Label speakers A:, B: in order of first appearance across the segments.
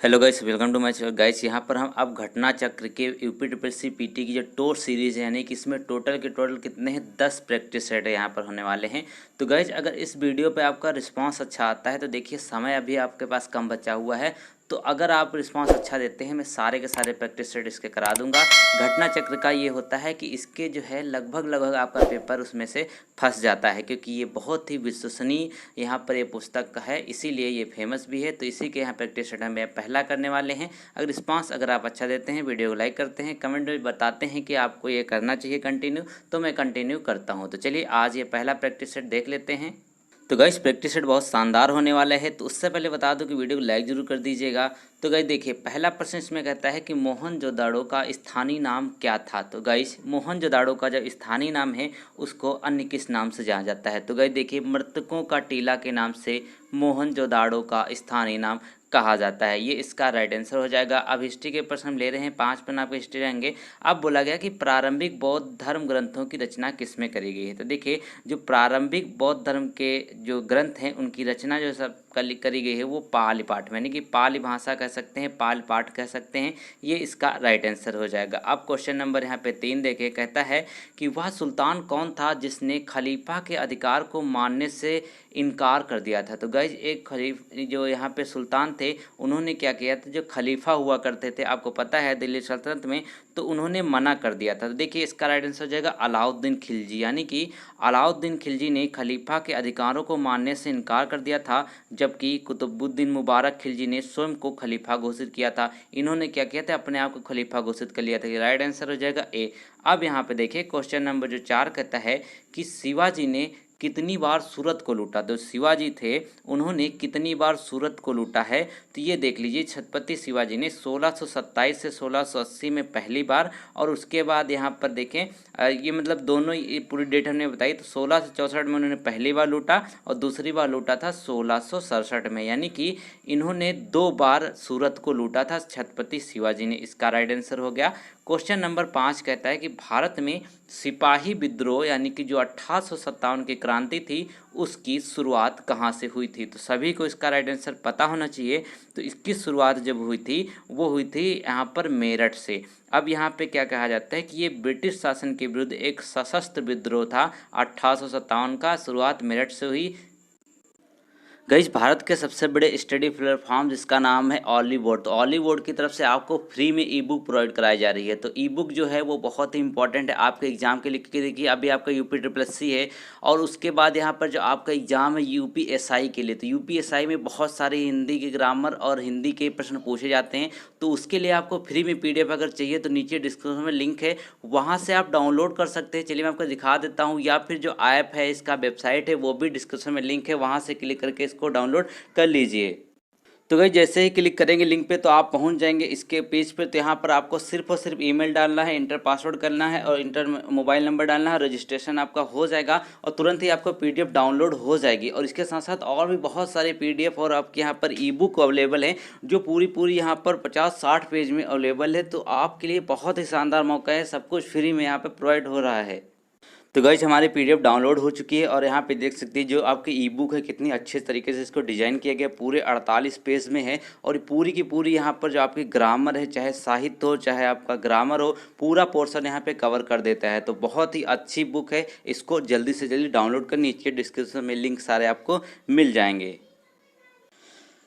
A: Hello guys, welcome to my channel. Guys यहाँ पर हम अब घटना चक्र के यूपी पीटी की जो टोर सीरीज़ है, यानी कि इसमें टोटल के टोटल कितने हैं 10 प्रैक्टिस सेट है यहाँ पर होने वाले हैं। तो गाइस अगर इस वीडियो पे आपका रिस्पांस अच्छा आता है तो देखिए समय अभी आपके पास कम बचा हुआ है, तो अगर आप रिस्पांस अच्छा देते हैं मैं सारे के सारे प्रैक्टिस सेट इसके करा दूंगा। घटना चक्र का ये होता है कि इसके जो है लगभग आपका पेपर उसमें से फंस जाता है, क्योंकि ये बहुत ही विश्वसनीय यहाँ पर ये पुस्तक है, इसीलिए ये फेमस भी है। तो इसी के यहाँ प्रैक्टिस सेट हम पहला करने वाले हैं। अगर रिस्पांस अगर आप अच्छा देते हैं, वीडियो को लाइक करते हैं, कमेंट में बताते हैं कि आपको ये करना चाहिए कंटिन्यू, तो मैं कंटिन्यू करता हूँ। तो चलिए आज ये पहला प्रैक्टिस सेट देख लेते हैं। तो गाइस प्रैक्टिस सेट बहुत शानदार होने वाला है, तो उससे पहले बता दूं कि वीडियो को लाइक जरूर कर दीजिएगा। तो गाइस देखिए पहला प्रश्न इसमें कहता है कि मोहनजोदाड़ो का स्थानीय नाम क्या था। तो गाइस मोहनजोदाड़ो का जो स्थानीय नाम है उसको अन्य किस नाम से जाना जाता है। तो गाइस देखिए मृतकों का टीला के नाम से मोहनजोदाड़ो का स्थानीय नाम कहा जाता है, ये इसका राइट आंसर हो जाएगा। अब हिस्ट्री के प्रश्न हम ले रहे हैं, 5 पन्ना आपके हिस्ट्री रहेंगे। अब बोला गया कि प्रारंभिक बौद्ध धर्म ग्रंथों की रचना किसमें करी गई है। तो देखिए जो प्रारंभिक बौद्ध धर्म के जो ग्रंथ हैं उनकी रचना जो सब करी गई है वो पाली पाठ में, यानी कि पाली भाषा कह सकते हैं, पाल पाठ कह सकते हैं, ये इसका राइट आंसर हो जाएगा। अब क्वेश्चन नंबर यहाँ पे 3 देखिए, कहता है कि वह सुल्तान कौन था जिसने खलीफा के अधिकार को मानने से इनकार कर दिया था। तो गाइज एक जो यहाँ पे सुल्तान थे उन्होंने क्या किया था, जो खलीफा हुआ करते थे आपको पता है दिल्ली सल्तनत में, तो उन्होंने मना कर दिया था। तो देखिए इसका राइट आंसर हो जाएगा अलाउद्दीन खिलजी, यानी कि अलाउद्दीन खिलजी ने खलीफा के अधिकारों को मानने से इनकार कर दिया था, जबकि कुतुबुद्दीन मुबारक खिलजी ने स्वयं को खलीफा घोषित किया था। इन्होंने क्या किया था, अपने आप को खलीफा घोषित कर लिया था। राइट आंसर हो जाएगा ए। अब यहाँ पे देखिए क्वेश्चन नंबर जो 4 कहता है कि शिवाजी ने कितनी बार सूरत को लूटा। तो शिवाजी थे उन्होंने कितनी बार सूरत को लूटा है, तो ये देख लीजिए छत्रपति शिवाजी ने 1627 से 1680 में पहली बार, और उसके बाद यहाँ पर देखें ये मतलब दोनों ये पूरी डेट हमने बताई, तो 16 से 64 में उन्होंने पहली बार लूटा और दूसरी बार लूटा था 1667 में, यानी कि इन्होंने 2 बार सूरत को लूटा था छत्रपति शिवाजी ने। इसका राइट आंसर हो गया। क्वेश्चन नंबर 5 कहता है कि भारत में सिपाही विद्रोह यानी कि जो 1857 की क्रांति थी उसकी शुरुआत कहाँ से हुई थी। तो सभी को इसका राइट आंसर पता होना चाहिए। तो इसकी शुरुआत जब हुई थी वो हुई थी यहाँ पर मेरठ से। अब यहाँ पे क्या कहा जाता है कि ये ब्रिटिश शासन के विरुद्ध एक सशस्त्र विद्रोह था 1857 का, शुरुआत मेरठ से हुई। गाइस भारत के सबसे बड़े स्टडी प्लेटफॉर्म जिसका नाम है ऑलीवुड, तो ऑलीवुड की तरफ से आपको फ्री में ई बुक प्रोवाइड कराई जा रही है। तो ई बुक जो है वो बहुत ही इंपॉर्टेंट है आपके एग्जाम के लिए, क्योंकि देखिए अभी आपका यूपी है और उसके बाद यहाँ पर जो आपका एग्जाम है यूपीएसआई के लिए, तो यूपीएसआई में बहुत सारे हिंदी के ग्रामर और हिंदी के प्रश्न पूछे जाते हैं। तो उसके लिए आपको फ्री में PDF अगर चाहिए तो नीचे डिस्क्रिप्शन में लिंक है, वहाँ से आप डाउनलोड कर सकते हैं। चलिए मैं आपको दिखा देता हूँ, या फिर जो ऐप है इसका वेबसाइट है वो भी डिस्क्रिप्शन में लिंक है, वहाँ से क्लिक करके इसको डाउनलोड कर लीजिए। तो भाई जैसे ही क्लिक करेंगे लिंक पे तो आप पहुंच जाएंगे इसके पेज पे। तो यहाँ पर आपको सिर्फ और सिर्फ ईमेल डालना है, इंटर पासवर्ड करना है और इंटर मोबाइल नंबर डालना है, रजिस्ट्रेशन आपका हो जाएगा और तुरंत ही आपको PDF डाउनलोड हो जाएगी। और इसके साथ साथ और भी बहुत सारे PDF और आपके यहाँ पर ई बुक अवेलेबल है, जो पूरी यहाँ पर 50-60 पेज में अवेलेबल है। तो आपके लिए बहुत ही शानदार मौका है, सब कुछ फ्री में यहाँ पर प्रोवाइड हो रहा है। तो गाइस हमारी PDF डाउनलोड हो चुकी है और यहाँ पे देख सकते हैं जो आपकी ई बुक है कितनी अच्छे तरीके से इसको डिज़ाइन किया गया, पूरे 48 पेज में है। और पूरी की पूरी यहाँ पर जो आपकी ग्रामर है, चाहे साहित्य हो चाहे आपका ग्रामर हो, पूरा पोर्शन यहाँ पे कवर कर देता है। तो बहुत ही अच्छी बुक है, इसको जल्दी से जल्दी डाउनलोड कर, नीचे डिस्क्रिप्शन में लिंक सारे आपको मिल जाएंगे।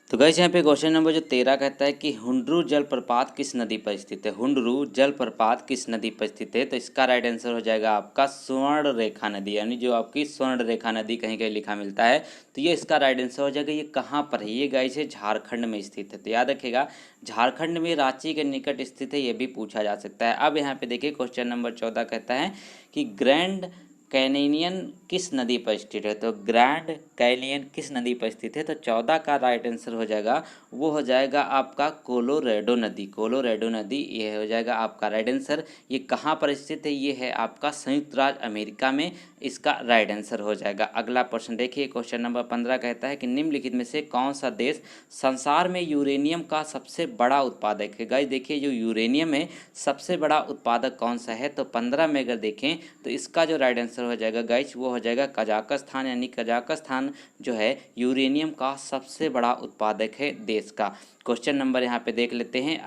A: तो गाइस यहाँ पे क्वेश्चन नंबर जो 13 कहता है कि हुंडरू जलप्रपात किस नदी पर स्थित है। हुंडरू जलप्रपात किस नदी पर स्थित है। तो इसका राइट आंसर हो जाएगा आपका स्वर्ण रेखा नदी, यानी जो आपकी स्वर्ण रेखा नदी कहीं कहीं लिखा मिलता है, तो ये इसका राइट आंसर हो जाएगा। ये कहाँ पर है, ये गाइस है झारखंड में स्थित है। तो याद रखिएगा झारखंड में रांची के निकट स्थित है, ये भी पूछा जा सकता है। अब यहाँ पे देखिए क्वेश्चन नंबर 14 कहता है कि ग्रैंड कैनियन किस नदी पर स्थित है। तो ग्रैंड कैनियन किस नदी पर स्थित है। तो 14 का राइट आंसर हो जाएगा, वो हो जाएगा आपका कोलोरेडो नदी। कोलोरेडो नदी ये हो जाएगा आपका राइट आंसर। ये कहाँ पर स्थित है, ये है आपका संयुक्त राज्य अमेरिका में, इसका राइट आंसर हो जाएगा। अगला प्रश्न देखिए क्वेश्चन नंबर 15 कहता है कि निम्नलिखित में से कौन सा देश संसार में यूरेनियम का सबसे बड़ा उत्पादक है। गाइस देखिए जो यूरेनियम है सबसे बड़ा उत्पादक कौन सा है। तो 15 में अगर देखें तो इसका जो राइट आंसर हो जाएगा गाइस वो हो हो जाएगा कजाकिस्तान, यानी कजाकिस्तान जो है यूरेनियम का सबसे बड़ा उत्पादक है देश का। क्वेश्चन नंबर यहाँ पे देख लेते हैं।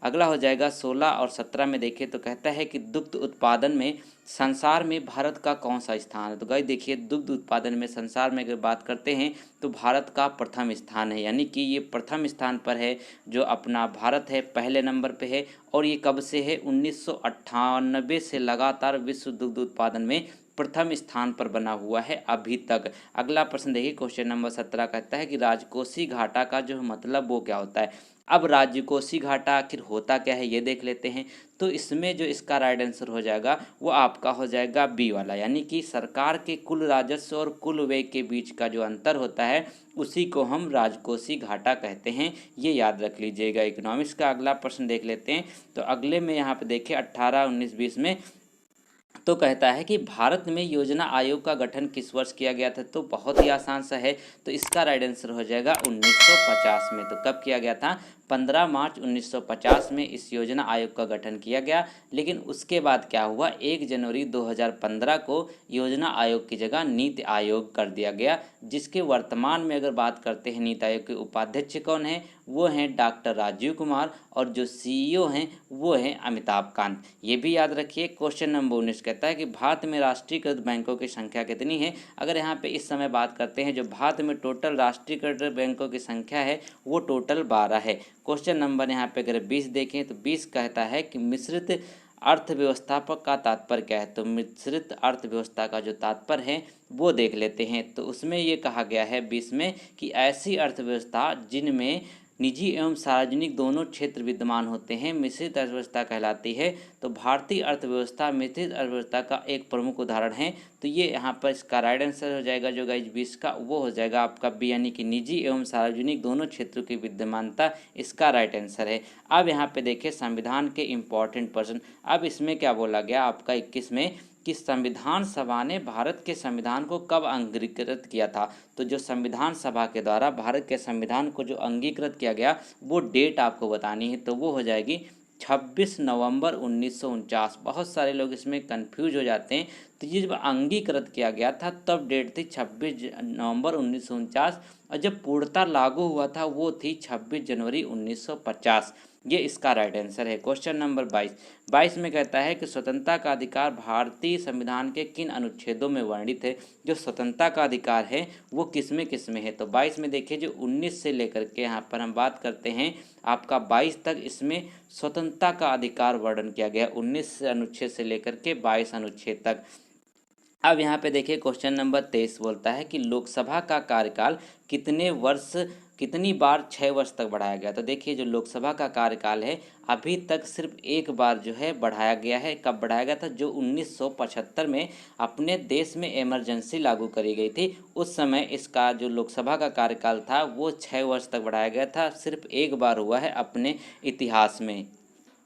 A: अगला हो जाएगा 16 और 17 में देखें तो कहता है कि दुग्ध उत्पादन में संसार में भारत का कौन सा स्थान है। तो गाइस देखिए, दुग्ध उत्पादन में संसार में अगर बात करते हैं तो भारत का प्रथम स्थान है, यानी कि ये प्रथम स्थान पर है जो अपना भारत है, पहले नंबर पे है। और ये कब से है? 1998 से लगातार विश्व दुग्ध उत्पादन में प्रथम स्थान पर बना हुआ है अभी तक। अगला प्रश्न देखिए, क्वेश्चन नंबर 17 कहता है कि राजकोषीय घाटा का जो मतलब वो क्या होता है। अब राजकोषीय घाटा आखिर होता क्या है ये देख लेते हैं। तो इसमें जो इसका राइट आंसर हो जाएगा वो आपका हो जाएगा बी वाला, यानी कि सरकार के कुल राजस्व और कुल व्यय के बीच का जो अंतर होता है उसी को हम राजकोषीय घाटा कहते हैं, ये याद रख लीजिएगा। इकोनॉमिक्स का अगला प्रश्न देख लेते हैं। तो अगले में यहाँ पे देखिए 18, 19, 20 में तो कहता है कि भारत में योजना आयोग का गठन किस वर्ष किया गया था। तो बहुत ही आसान सा है, तो इसका राइट आंसर हो जाएगा 1950 में। तो कब किया गया था? 15 मार्च 1950 में इस योजना आयोग का गठन किया गया। लेकिन उसके बाद क्या हुआ? 1 जनवरी 2015 को योजना आयोग की जगह नीति आयोग कर दिया गया, जिसके वर्तमान में अगर बात करते हैं नीति आयोग के उपाध्यक्ष कौन है, वो हैं डॉक्टर राजीव कुमार, और जो सीईओ हैं वो हैं अमिताभ कांत। ये भी याद रखिए। क्वेश्चन नंबर 19 कहता है कि भारत में राष्ट्रीयकृत बैंकों की संख्या कितनी है। अगर यहाँ पे इस समय बात करते हैं, जो भारत में टोटल राष्ट्रीयकृत बैंकों की संख्या है वो टोटल 12 है। क्वेश्चन नंबर यहाँ पे अगर 20 देखें तो 20 कहता है कि मिश्रित अर्थव्यवस्था का तात्पर्य क्या है। तो मिश्रित अर्थव्यवस्था का जो तात्पर्य है वो देख लेते हैं। तो उसमें ये कहा गया है 20 में कि ऐसी अर्थव्यवस्था जिनमें निजी एवं सार्वजनिक दोनों क्षेत्र विद्यमान होते हैं मिश्रित अर्थव्यवस्था कहलाती है। तो भारतीय अर्थव्यवस्था मिश्रित अर्थव्यवस्था का एक प्रमुख उदाहरण है। तो ये यहाँ पर इसका राइट आंसर हो जाएगा जो गाइस 20 का, वो हो जाएगा आपका बी, यानी कि निजी एवं सार्वजनिक दोनों क्षेत्रों की विद्यमानता इसका राइट आंसर है। अब यहाँ पे देखिए संविधान के इम्पॉर्टेंट पर्सन। अब इसमें क्या बोला गया आपका 21 में कि संविधान सभा ने भारत के संविधान को कब अंगीकृत किया था। तो जो संविधान सभा के द्वारा भारत के संविधान को जो अंगीकृत किया गया वो डेट आपको बतानी है। तो वो हो जाएगी 26 नवंबर 1949। बहुत सारे लोग इसमें कंफ्यूज हो जाते हैं। तो ये जब अंगीकृत किया गया था तब डेट थी 26 नवंबर 1949, और जब पूर्णतः लागू हुआ था वो थी 26 जनवरी 1950। ये इसका राइट आंसर है। क्वेश्चन नंबर 22 में कहता है कि स्वतंत्रता का अधिकार भारतीय संविधान के किन अनुच्छेदों में वर्णित है। जो स्वतंत्रता का अधिकार है वो किस में है। तो 22 में देखिए जो 19 से लेकर के यहाँ पर हम बात करते हैं आपका 22 तक, इसमें स्वतंत्रता का अधिकार वर्णन किया गया 19 अनुच्छेद से लेकर के 22 अनुच्छेद तक। अब यहाँ पे देखिए क्वेश्चन नंबर 23 बोलता है कि लोकसभा का कार्यकाल कितनी बार 6 वर्ष तक बढ़ाया गया। तो देखिए जो लोकसभा का कार्यकाल है अभी तक सिर्फ एक बार जो है बढ़ाया गया है। कब बढ़ाया गया था? जो 1975 में अपने देश में इमरजेंसी लागू करी गई थी, उस समय इसका जो लोकसभा का कार्यकाल था वो 6 वर्ष तक बढ़ाया गया था। सिर्फ एक बार हुआ है अपने इतिहास में।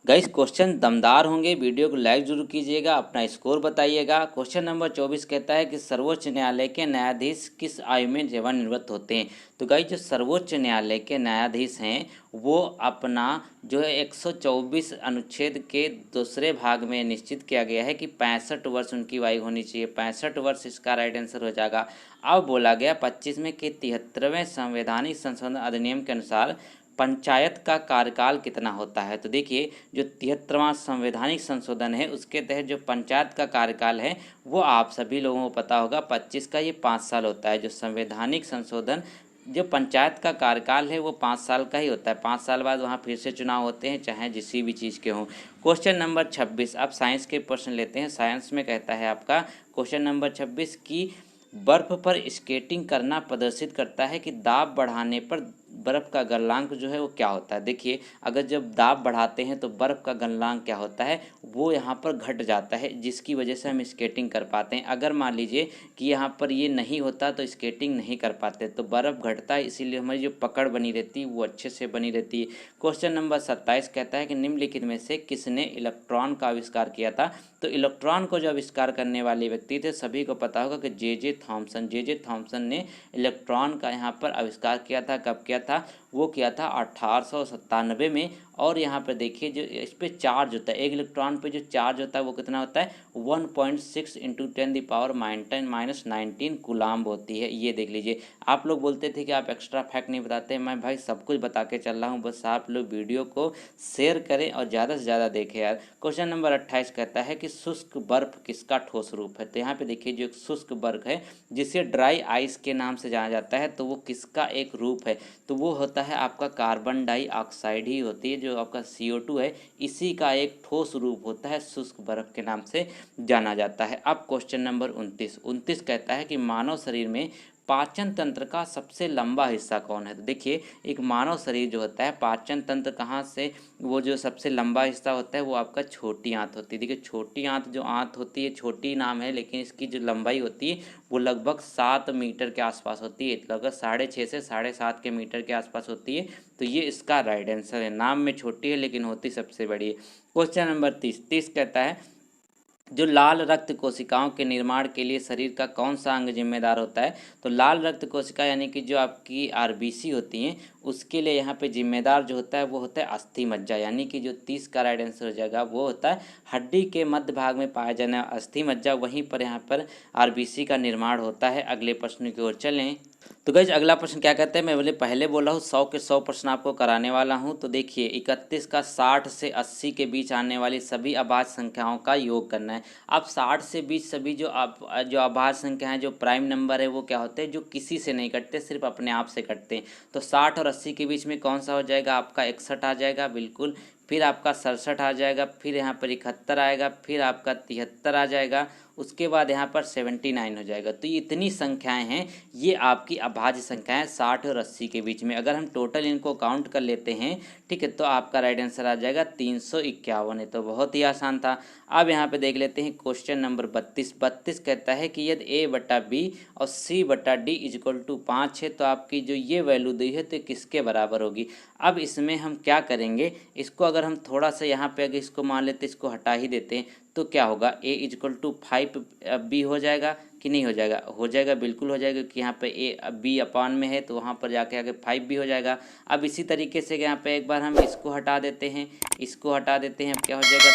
A: गाइस क्वेश्चन दमदार होंगे, वीडियो को लाइक जरूर कीजिएगा, अपना स्कोर बताइएगा। क्वेश्चन नंबर 24 कहता है कि सर्वोच्च न्यायालय के न्यायाधीश किस आयु में सेवानिवृत्त होते हैं। तो गाइस जो सर्वोच्च न्यायालय के न्यायाधीश हैं वो अपना जो है 124 अनुच्छेद के दूसरे भाग में निश्चित किया गया है कि 65 वर्ष उनकी आयु होनी चाहिए। 65 वर्ष इसका राइट आंसर हो जाएगा। अब बोला गया 25 में कि 73वें संवैधानिक संशोधन अधिनियम के अनुसार पंचायत का कार्यकाल कितना होता है। तो देखिए जो 73वां संवैधानिक संशोधन है उसके तहत जो पंचायत का कार्यकाल है वो आप सभी लोगों को पता होगा 25 का, ये 5 साल होता है। जो संवैधानिक संशोधन जो पंचायत का कार्यकाल है वो 5 साल का ही होता है। 5 साल बाद वहाँ फिर से चुनाव होते हैं, चाहे जिस भी चीज़ के हों। क्वेश्चन नंबर 26, अब साइंस के प्रश्न लेते हैं। साइंस में कहता है आपका क्वेश्चन नंबर 26 की बर्फ़ पर स्केटिंग करना प्रदर्शित करता है कि दाब बढ़ाने पर बर्फ़ का गलनांक जो है वो क्या होता है। देखिए अगर जब दाब बढ़ाते हैं तो बर्फ़ का गलनांक क्या होता है, वो यहाँ पर घट जाता है, जिसकी वजह से हम स्केटिंग कर पाते हैं। अगर मान लीजिए कि यहाँ पर ये नहीं होता तो स्केटिंग नहीं कर पाते। तो बर्फ़ घटता है, इसीलिए हमारी जो पकड़ बनी रहती है वो अच्छे से बनी रहती है। क्वेश्चन नंबर 27 कहता है कि निम्नलिखित में से किसने इलेक्ट्रॉन का आविष्कार किया था। तो इलेक्ट्रॉन को जो आविष्कार करने वाले व्यक्ति थे सभी को पता होगा कि जे जे थॉमसन ने इलेक्ट्रॉन का यहाँ पर आविष्कार किया था। कब किया था? वो किया था 1897 में। और यहाँ पर देखिए जो इस पे चार्ज होता है, एक इलेक्ट्रॉन पे जो चार्ज होता है वो कितना होता है 1.6 इंटू 10⁻⁻19 कूलाम्ब होती है। ये देख लीजिए। आप लोग बोलते थे कि आप एक्स्ट्रा फैक्ट नहीं बताते, मैं भाई सब कुछ बता के चल रहा हूँ, बस आप लोग वीडियो को शेयर करें और ज़्यादा से ज़्यादा देखें यार। क्वेश्चन नंबर 28 कहता है कि शुष्क बर्फ किसका ठोस रूप है। तो यहाँ पे देखिए जो एक शुष्क बर्फ है जिसे ड्राई आइस के नाम से जाना जाता है, तो वो किसका एक रूप है, तो वो होता है आपका कार्बन डाइऑक्साइड ही होती है, जो आपका CO2 है, इसी का एक ठोस रूप होता है, शुष्क बर्फ के नाम से जाना जाता है। अब क्वेश्चन नंबर 29 कहता है कि मानव शरीर में पाचन तंत्र का सबसे लंबा हिस्सा कौन है। तो देखिए एक मानव शरीर जो होता है, पाचन तंत्र कहाँ से, वो जो सबसे लंबा हिस्सा होता है वो आपका छोटी आंत होती है। देखिए छोटी आंत जो आंत होती है, छोटी नाम है लेकिन इसकी जो लंबाई होती है वो लगभग 7 मीटर के आसपास होती है, लगभग 6.5 से 7.5 के मीटर के आसपास होती है। तो ये इसका राइट आंसर है। नाम में छोटी है लेकिन होती सबसे बड़ी है। क्वेश्चन नंबर 30 कहता है जो लाल रक्त कोशिकाओं के निर्माण के लिए शरीर का कौन सा अंग जिम्मेदार होता है। तो लाल रक्त कोशिका यानी कि जो आपकी RBC होती हैं, उसके लिए यहाँ पे जिम्मेदार जो होता है वो होता है अस्थि मज्जा, यानी कि जो 30 का राइट आंसर हो जाएगा वो होता है हड्डी के मध्य भाग में पाया जाने वाला अस्थि मज्जा, वहीं पर यहाँ पर RBC का निर्माण होता है। अगले प्रश्न की ओर चलें। तो गाइस अगला प्रश्न क्या कहते हैं, मैं पहले बोला हूँ 100 के 100 प्रश्न आपको कराने वाला हूँ। तो देखिए 31 का 60 से 80 के बीच आने वाली सभी अभाज्य संख्याओं का योग करना है। अब 60 से 20 सभी जो अभाज्य संख्या हैं, जो प्राइम नंबर है वो क्या होते हैं, जो किसी से नहीं कटते, सिर्फ अपने आप से कटते हैं। तो 60 और 80 के बीच में कौन सा हो जाएगा, आपका 61 आ जाएगा बिल्कुल, फिर आपका 67 आ जाएगा, फिर यहाँ पर 71 आएगा, फिर आपका 73 आ जाएगा, उसके बाद यहाँ पर 79 हो जाएगा। तो ये इतनी संख्याएं हैं, ये आपकी अभाज्य संख्याएं 60 और 80 के बीच में। अगर हम टोटल इनको काउंट कर लेते हैं, ठीक है, तो आपका राइट आंसर आ जाएगा 351 है। तो बहुत ही आसान था। अब यहाँ पे देख लेते हैं क्वेश्चन नंबर 32 कहता है कि यदि A/B और C/D इक्वल टू 5 है, तो आपकी जो ये वैल्यू दी है तो किसके बराबर होगी। अब इसमें हम क्या करेंगे, इसको अगर हम थोड़ा सा यहाँ पे अगर इसको मान लेते, इसको हटा ही देते हैं, तो क्या होगा A इक्वल टू 5B हो जाएगा कि नहीं हो जाएगा, हो जाएगा बिल्कुल हो जाएगा, क्योंकि यहाँ पे B अपान में है तो वहाँ पर जाके आगे 5B हो जाएगा। अब इसी तरीके से यहाँ पे एक बार हम इसको हटा देते हैं, इसको हटा देते हैं, अब क्या हो जाएगा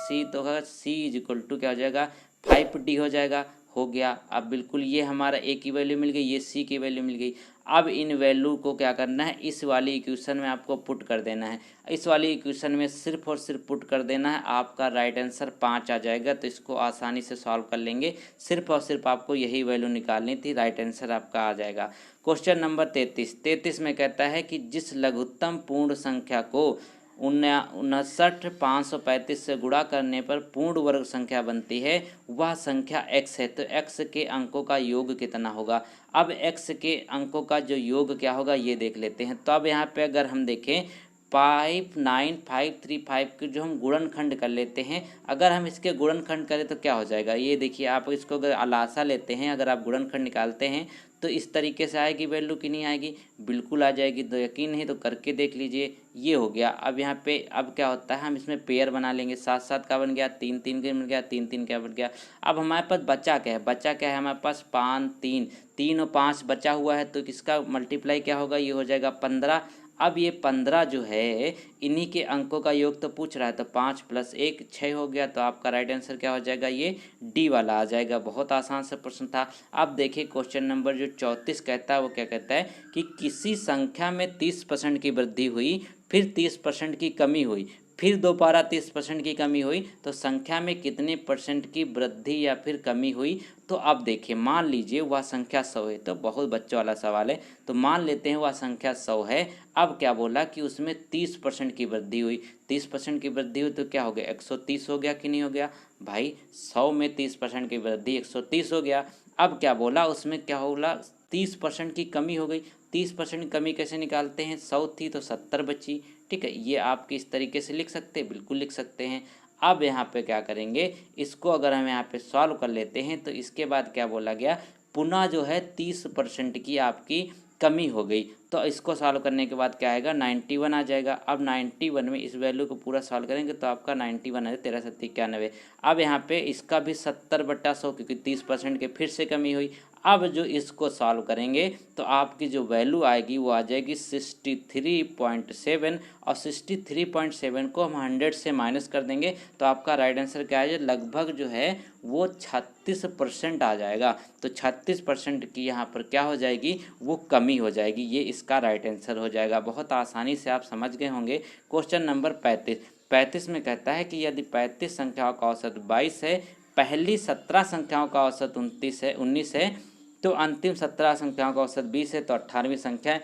A: C तो होगा C इक्वल टू क्या हो जाएगा 5D हो जाएगा, हो गया। अब बिल्कुल ये हमारा A की वैल्यू मिल गई, ये C की वैल्यू मिल गई। अब इन वैल्यू को क्या करना है, इस वाली इक्वेशन में आपको पुट कर देना है। इस वाली इक्वेशन में सिर्फ और सिर्फ पुट कर देना है, आपका राइट आंसर 5 आ जाएगा। तो इसको आसानी से सॉल्व कर लेंगे, सिर्फ और सिर्फ आपको यही वैल्यू निकालनी थी, राइट आंसर आपका आ जाएगा। क्वेश्चन नंबर 33 में कहता है कि जिस लघुत्तम पूर्ण संख्या को 59,535 से गुणा करने पर पूर्ण वर्ग संख्या बनती है, वह संख्या x है। तो x के अंकों का योग कितना होगा। अब x के अंकों का जो योग क्या होगा ये देख लेते हैं। तो अब यहाँ पे अगर हम देखें 59535 के जो हम गुणनखंड कर लेते हैं, अगर हम इसके गुणनखंड करें तो क्या हो जाएगा, ये देखिए आप इसको अगर आलासा लेते हैं, अगर आप गुणनखंड निकालते हैं तो इस तरीके से आएगी वैल्यू कि नहीं आएगी, बिल्कुल आ जाएगी। तो यकीन नहीं तो करके देख लीजिए, ये हो गया। अब यहाँ पे अब क्या होता है, हम इसमें पेयर बना लेंगे, 7 का बन गया, 3 का बन गया, 3 का बन गया। अब हमारे पास बचा क्या है, बचा क्या है हमारे पास 5 3 और 5 बचा हुआ है, तो किसका मल्टीप्लाई क्या होगा, ये हो जाएगा 15। अब ये 15 जो है इन्हीं के अंकों का योग तो पूछ रहा है, तो 5 + 1 6 हो गया। तो आपका राइट आंसर क्या हो जाएगा, ये D वाला आ जाएगा। बहुत आसान सा प्रश्न था। अब देखिए क्वेश्चन नंबर जो 34 कहता है वो क्या कहता है कि किसी संख्या में 30% की वृद्धि हुई, फिर 30% की कमी हुई, फिर दोबारा 30% की कमी हुई, तो संख्या में कितने % की वृद्धि या फिर कमी हुई। तो अब देखिए मान लीजिए वह संख्या 100 है, तो बहुत बच्चों वाला सवाल है, तो मान लेते हैं वह संख्या 100 है। अब क्या बोला कि उसमें 30% की वृद्धि हुई, 30% की वृद्धि हुई तो क्या हो गया 130 हो गया कि नहीं हो गया भाई, 100 में 30% की वृद्धि 130 हो गया। अब क्या बोला उसमें क्या बोला 30% की कमी हो गई, 30% की कमी कैसे निकालते हैं, 100 थी तो 70 बची, ठीक है। ये आप इस तरीके से लिख सकते हैं, बिल्कुल लिख सकते हैं। अब यहाँ पे क्या करेंगे, इसको अगर हम यहाँ पे सॉल्व कर लेते हैं तो इसके बाद क्या बोला गया, पुनः जो है 30% की आपकी कमी हो गई। तो इसको सॉल्व करने के बाद क्या आएगा 91 आ जाएगा। अब 91 में इस वैल्यू को पूरा सॉल्व करेंगे तो आपका 91 है 1391। अब यहाँ पे इसका भी 70/100 क्योंकि 30% के फिर से कमी हुई। अब जो इसको सॉल्व करेंगे तो आपकी जो वैल्यू आएगी वो आ जाएगी 63.7 और 63.7 को हम 100 से माइनस कर देंगे तो आपका राइट आंसर क्या है लगभग जो है वो 36% आ जाएगा। तो 36% की यहाँ पर क्या हो जाएगी वो कमी हो जाएगी, ये इसका राइट आंसर हो जाएगा। बहुत आसानी से आप समझ गए होंगे। क्वेश्चन नंबर 35 में कहता है कि यदि 35 संख्याओं का औसत 22 है, पहली 17 संख्याओं का औसत 19 है तो अंतिम 17 संख्याओं का औसत 20 है तो 18वीं संख्या है।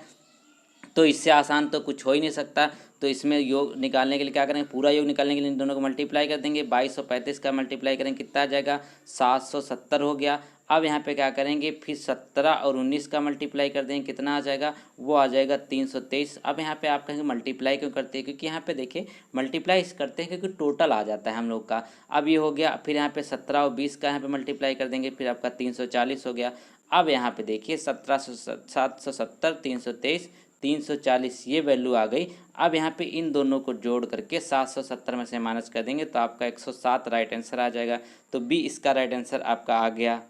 A: तो इससे आसान तो कुछ हो ही नहीं सकता। तो इसमें योग निकालने के लिए क्या करेंगे, पूरा योग निकालने के लिए इन दोनों को मल्टीप्लाई कर देंगे। 22 और 35 का मल्टीप्लाई करेंगे कितना आ जाएगा 770 हो गया। अब यहाँ पे क्या करेंगे फिर 17 और 19 का मल्टीप्लाई कर देंगे कितना आ जाएगा वो आ जाएगा 323। अब यहाँ पे आप कहेंगे मल्टीप्लाई क्यों करते हैं, क्योंकि यहाँ पे देखिए मल्टीप्लाई इस करते हैं क्योंकि टोटल आ जाता है हम लोग का। अब ये हो गया, फिर यहाँ पे 17 और 20 का यहाँ पे मल्टीप्लाई कर देंगे फिर आपका 340 हो गया। अब यहाँ पे देखिए 770 323 340 ये वैल्यू आ गई। अब यहाँ पे इन दोनों को जोड़ करके 770 में से माइनस कर देंगे तो आपका 107 राइट आंसर आ जाएगा। तो बी इसका राइट आंसर आपका आ गया।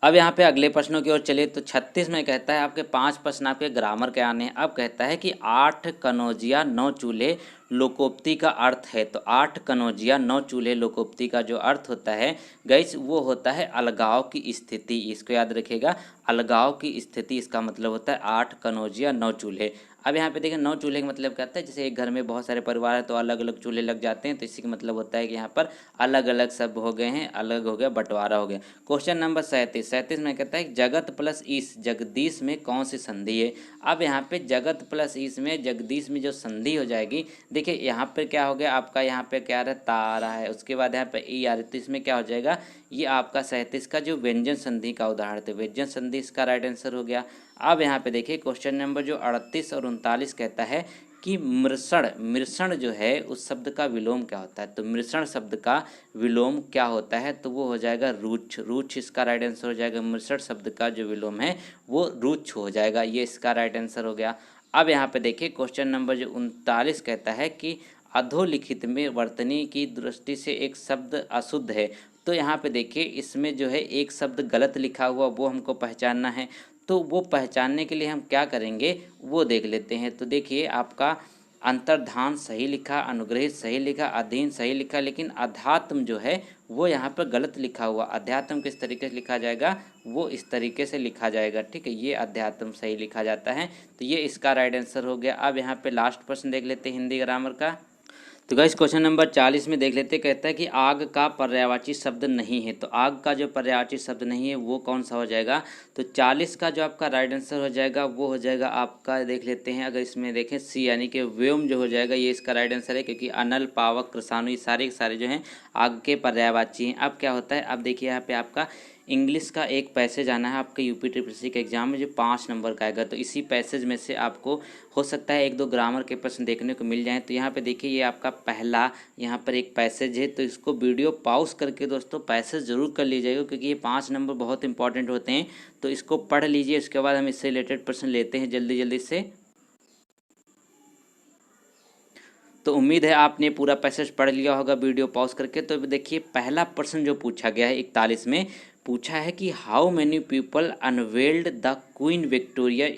A: अब यहाँ पे अगले प्रश्नों की ओर चलिए। तो 36 में कहता है आपके 5 प्रश्न आपके ग्रामर के आने हैं। अब कहता है कि 8 कनौजिया 9 चूल्हे लोकोक्ति का अर्थ है। तो 8 कनौजिया 9 चूल्हे लोकोक्ति का जो अर्थ होता है गाइस वो होता है अलगाव की स्थिति। इसको याद रखिएगा, अलगाव की स्थिति इसका मतलब होता है 8 कनौजिया 9 चूल्हे। अब यहाँ पे देखिए 9 चूल्हे का मतलब क्या होता है, जैसे एक घर में बहुत सारे परिवार है तो अलग अलग चूल्हे लग जाते हैं, तो इसी का मतलब होता है कि यहाँ पर अलग अलग सब हो गए हैं, अलग हो गया, बंटवारा हो गया। क्वेश्चन नंबर 37 में कहता है जगत प्लस ईस जगदीश में कौन सी संधि है। अब यहाँ पे जगत प्लस ईस में जगदीश में जो संधि हो जाएगी, देखिए यहाँ पर क्या हो गया आपका, यहाँ पे क्या रहा है, उसके बाद यहाँ पे ई आ रही, तो इसमें क्या हो जाएगा ये आपका 37 का जो व्यंजन संधि का उदाहरण थे, व्यंजन संधि इसका राइट आंसर हो गया। अब यहाँ पे देखिए क्वेश्चन नंबर जो 38 और 39 कहता है कि मृषण जो है उस शब्द का विलोम क्या होता है। तो मृषण शब्द का विलोम क्या होता है, तो वो हो जाएगा रुच्छ इसका राइट आंसर हो जाएगा। मृषण शब्द का जो विलोम है वो रुच्छ हो जाएगा, ये इसका राइट आंसर हो गया। अब यहाँ पे देखिए क्वेश्चन नंबर जो 39 कहता है कि अधोलिखित में वर्तनी की दृष्टि से एक शब्द अशुद्ध है। तो यहाँ पे देखिए इसमें जो है एक शब्द गलत लिखा हुआ वो हमको पहचानना है। तो वो पहचानने के लिए हम क्या करेंगे वो देख लेते हैं। तो देखिए आपका अंतर्धान सही लिखा, अनुग्रहित सही लिखा, अधीन सही लिखा, लेकिन अध्यात्म जो है वो यहाँ पर गलत लिखा हुआ। अध्यात्म किस तरीके से लिखा जाएगा वो इस तरीके से लिखा जाएगा, ठीक है, ये अध्यात्म सही लिखा जाता है। तो ये इसका राइट आंसर हो गया। अब यहाँ पे लास्ट प्रश्न देख लेते हैं हिंदी ग्रामर का। तो गाइस क्वेश्चन नंबर 40 में देख लेते, कहता है कि आग का पर्यायवाची शब्द नहीं है। तो आग का जो पर्यायवाची शब्द नहीं है वो कौन सा हो जाएगा। तो 40 का जो आपका राइट आंसर हो जाएगा वो हो जाएगा आपका, देख लेते हैं, अगर इसमें देखें सी यानी कि व्योम जो हो जाएगा ये इसका राइट आंसर है, क्योंकि अनल पावक कृषाणु ये सारे के सारे जो हैं आग के पर्यायवाची हैं। अब क्या होता है, अब देखिए यहाँ पे आपका इंग्लिश का एक पैसेज आना है आपके UPTPSC के एग्जाम में जो 5 नंबर का आएगा। तो इसी पैसेज में से आपको हो सकता है 1-2 ग्रामर के प्रश्न देखने को मिल जाएं। तो यहाँ पे देखिए ये आपका पहला यहाँ पर एक पैसेज है, तो इसको वीडियो पॉज करके दोस्तों पैसेज ज़रूर कर लीजिएगा, क्योंकि ये 5 नंबर बहुत इंपॉर्टेंट होते हैं। तो इसको पढ़ लीजिए, उसके बाद हम इससे रिलेटेड प्रश्न लेते हैं जल्दी जल्दी से। तो उम्मीद है आपने पूरा पैसेज पढ़ लिया होगा वीडियो पॉज करके। तो देखिए पहला प्रश्न जो पूछा गया है 41 में पूछा है कि how many people unveiled the Queen Victoria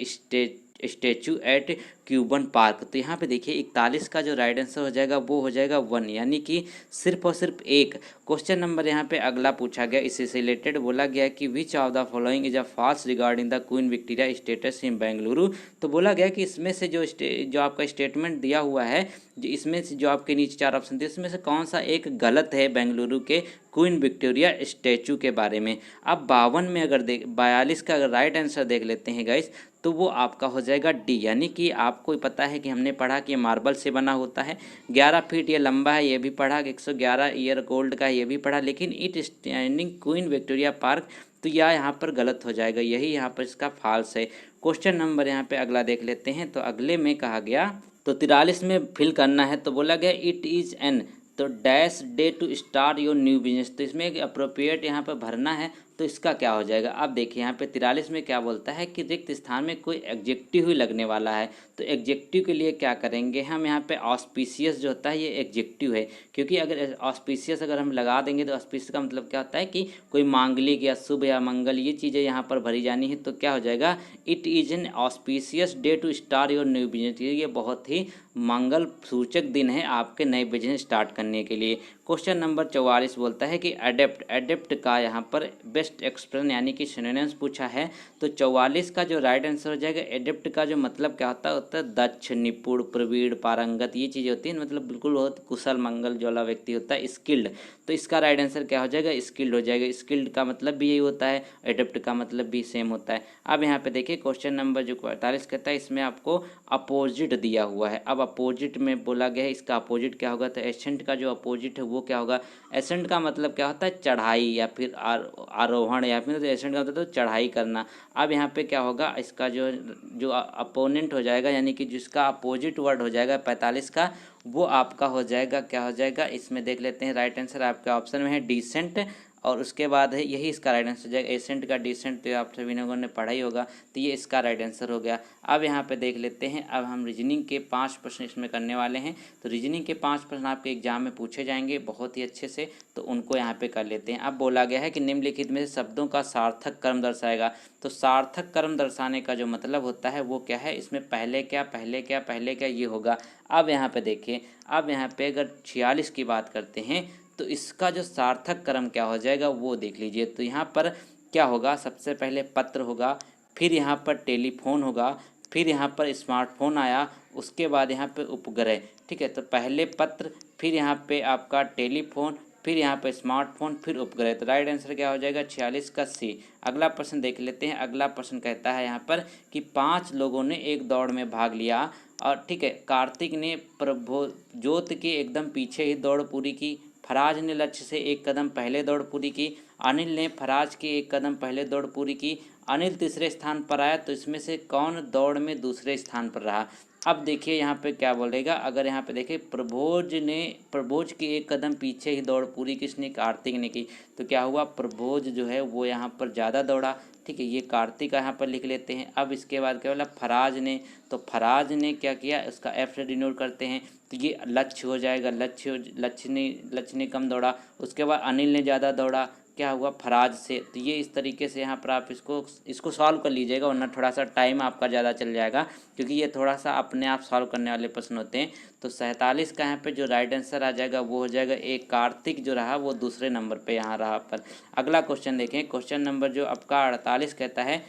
A: statue at Cubbon Park. तो यहाँ पे देखिए 41 का जो राइट आंसर हो जाएगा वो हो जाएगा 1, यानी कि सिर्फ और सिर्फ एक। क्वेश्चन नंबर यहाँ पे अगला पूछा गया, इससे रिलेटेड बोला गया कि which of the following is a false regarding the Queen Victoria status in Bengaluru. तो बोला गया कि इसमें से जो आपका स्टेटमेंट दिया हुआ है, जो इसमें से जो आपके नीचे 4 ऑप्शन थे इसमें से कौन सा एक गलत है बेंगलुरु के क्वीन विक्टोरिया स्टैचू के बारे में। अब 52 में अगर 42 का अगर राइट आंसर देख लेते हैं गाइस, तो वो आपका हो जाएगा डी, यानी कि आपको पता है कि हमने पढ़ा कि मार्बल से बना होता है, 11 फीट ये लंबा है, ये भी पढ़ा, 111 ईयर गोल्ड का ये भी पढ़ा, लेकिन it standing queen Victoria park, तो यह यहाँ पर गलत हो जाएगा, यही यहाँ पर इसका फॉल्स है। क्वेश्चन नंबर यहाँ पे अगला देख लेते हैं। तो अगले में कहा गया, तो 43 में फिल करना है। तो बोला गया इट इज़ एन तो dash day to start your new business. तो इसमें एक अप्रोप्रिएट यहाँ पर भरना है, तो इसका क्या हो जाएगा। अब देखिए यहाँ पे 43 में क्या बोलता है कि रिक्त स्थान में कोई एग्जेक्टिव ही लगने वाला है। तो एग्जेक्टिव के लिए क्या करेंगे हम, यहाँ पे ऑस्पिशियस जो होता है ये एग्जेक्टिव है, क्योंकि अगर ऑस्पिशियस अगर हम लगा देंगे तो ऑस्पिशियस का मतलब क्या होता है कि कोई मांगलिक या शुभ या मंगल ये चीज़ें यहाँ पर भरी जानी है। तो क्या हो जाएगा, it is an auspicious day to start your new business. ये बहुत ही मंगल सूचक दिन है आपके नए बिजनेस स्टार्ट करने के लिए। क्वेश्चन नंबर 44 बोलता है कि एडेप्ट, एडेप्ट का यहाँ पर बेस्ट एक्सप्रेशन यानी कि सिनोनिम्स पूछा है। तो 44 का जो राइट आंसर हो जाएगा, एडेप्ट का जो मतलब क्या होता है दक्ष, निपुण, प्रवीण, पारंगत ये चीज़ें होती हैं, मतलब बिल्कुल बहुत कुशल मंगल वाला व्यक्ति होता है, स्किल्ड। तो इसका राइट आंसर क्या हो जाएगा, स्किल्ड हो जाएगा। स्किल्ड का मतलब भी यही होता है, एडेप्ट का मतलब भी सेम होता है। अब यहाँ पे देखिए क्वेश्चन नंबर जो 45 कहता है इसमें आपको अपोजिट दिया हुआ है। अब अपोजिट में बोला गया है इसका अपोजिट क्या होगा, तो एसेंट का जो अपोजिट है वो क्या होगा। एसेंट का मतलब क्या होता है चढ़ाई या फिर आरोहण, या फिर एसेंट का मतलब तो चढ़ाई करना। अब यहाँ पे क्या होगा, इसका जो जो अपोनेंट हो जाएगा यानी कि जिसका अपोजिट वर्ड हो जाएगा 45 का, वो आपका हो जाएगा क्या हो जाएगा, इसमें देख लेते हैं राइट आंसर आपके ऑप्शन में है डिसेंट, और उसके बाद है यही इसका राइट आंसर हो जाएगा। एसेंट का डिसेंट तो आप सभी लोगों ने पढ़ा ही होगा, तो ये इसका राइट आंसर हो गया। अब यहाँ पे देख लेते हैं, अब हम रीजनिंग के 5 प्रश्न इसमें करने वाले हैं। तो रीजनिंग के 5 प्रश्न आपके एग्जाम में पूछे जाएंगे बहुत ही अच्छे से, तो उनको यहाँ पे कर लेते हैं। अब बोला गया है कि निम्नलिखित में से शब्दों का सार्थक क्रम दर्शाएगा। तो सार्थक क्रम दर्शाने का जो मतलब होता है वो क्या है, इसमें पहले क्या पहले क्या पहले क्या ये होगा। अब यहाँ पे देखिए, अब यहाँ पे अगर 46 की बात करते हैं तो इसका जो सार्थक क्रम क्या हो जाएगा वो देख लीजिए। तो यहाँ पर क्या होगा, सबसे पहले पत्र होगा, फिर यहाँ पर टेलीफोन होगा, फिर यहाँ पर स्मार्टफोन आया, उसके बाद यहाँ पे उपग्रह। ठीक है, तो पहले पत्र, फिर यहाँ पे आपका टेलीफोन, फिर यहाँ पे स्मार्टफोन, फिर उपग्रह। तो राइट आंसर क्या हो जाएगा 46 का सी। अगला प्रश्न देख लेते हैं। अगला प्रश्न कहता है यहाँ पर कि 5 लोगों ने एक दौड़ में भाग लिया, और ठीक है कार्तिक ने प्रभोज्योत के एकदम पीछे ही दौड़ पूरी की, फराज ने लक्ष्य से एक कदम पहले दौड़ पूरी की, अनिल ने फराज के एक कदम पहले दौड़ पूरी की, अनिल तीसरे स्थान पर आया। तो इसमें से कौन दौड़ में दूसरे स्थान पर रहा। अब देखिए यहाँ पे क्या बोलेगा, अगर यहाँ पे देखिए प्रभोज के एक कदम पीछे ही दौड़ पूरी किसने, कार्तिक ने की। तो क्या हुआ, प्रभोज जो है वो यहाँ पर ज़्यादा दौड़ा। ठीक है, ये कार्तिक यहाँ पर लिख लेते हैं। अब इसके बाद क्या बोला, फराज ने, तो फराज ने क्या किया, इसका एफ से डिनोट करते हैं, तो ये लक्ष्य हो जाएगा। लक्ष्य ने कम दौड़ा। उसके बाद अनिल ने ज़्यादा दौड़ा, क्या हुआ, फराज से। तो ये इस तरीके से यहाँ पर आप इसको सॉल्व कर लीजिएगा, वरना थोड़ा सा टाइम आपका ज़्यादा चल जाएगा, क्योंकि ये थोड़ा सा अपने आप सॉल्व करने वाले प्रश्न होते हैं। तो 47 का यहाँ पे जो राइट आंसर आ जाएगा वो हो जाएगा एक, कार्तिक जो रहा वो दूसरे नंबर पे यहाँ रहा पर। अगला क्वेश्चन देखें, क्वेश्चन नंबर जो आपका 48 कहता है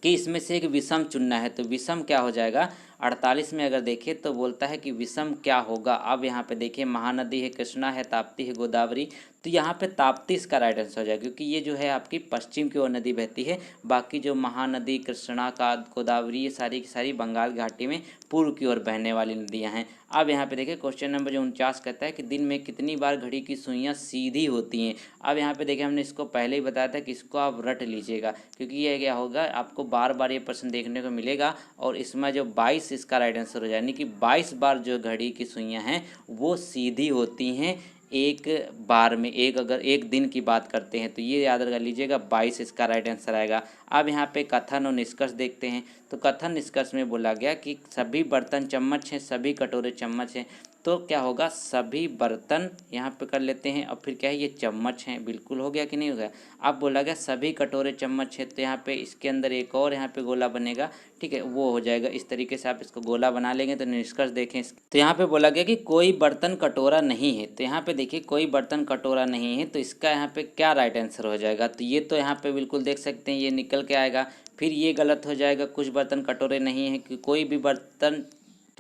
A: कि इसमें से एक विषम चुनना है। तो विषम क्या हो जाएगा, 48 में अगर देखें तो बोलता है कि विषम क्या होगा। अब यहाँ पे देखिए महानदी है, कृष्णा है, ताप्ती है, गोदावरी। तो यहाँ पे ताप्ती इसका राइट आंसर हो जाएगा, क्योंकि ये जो है आपकी पश्चिम की ओर नदी बहती है। बाकी जो महानदी, कृष्णा का, गोदावरी, ये सारी की सारी बंगाल घाटी में पूर्व की ओर बहने वाली नदियाँ हैं। अब यहाँ पे देखिए क्वेश्चन नंबर जो 49 कहता है कि दिन में कितनी बार घड़ी की सुइयाँ सीधी होती हैं। अब यहाँ पे देखिए हमने इसको पहले ही बताया था कि इसको आप रट लीजिएगा, क्योंकि ये क्या होगा, आपको बार बार ये प्रश्न देखने को मिलेगा। और इसमें जो 22 इसका राइट आंसर हो जाए, यानी कि 22 बार जो घड़ी की सुइयाँ हैं वो सीधी होती हैं एक बार में। अगर एक दिन की बात करते हैं तो ये याद कर लीजिएगा, 22 इसका राइट आंसर आएगा। अब यहाँ पे कथन और निष्कर्ष देखते हैं। तो कथन निष्कर्ष में बोला गया कि सभी बर्तन चम्मच हैं, सभी कटोरे चम्मच हैं। तो क्या होगा, सभी बर्तन यहाँ पे कर लेते हैं, और फिर क्या है, ये चम्मच हैं। बिल्कुल हो गया कि नहीं हो गया। अब बोला गया सभी कटोरे चम्मच है, तो यहाँ पे इसके अंदर एक और यहाँ पे गोला बनेगा। ठीक है, वो हो जाएगा इस तरीके से आप इसको गोला बना लेंगे। तो निष्कर्ष देखें, तो यहाँ पे बोला गया कि कोई बर्तन कटोरा नहीं है। तो यहाँ पे देखिए कोई बर्तन कटोरा नहीं है, तो इसका यहाँ पे क्या राइट आंसर हो जाएगा। तो ये तो यहाँ पे बिल्कुल देख सकते हैं, ये निकल के आएगा। फिर ये गलत हो जाएगा, कुछ बर्तन कटोरे नहीं है, कि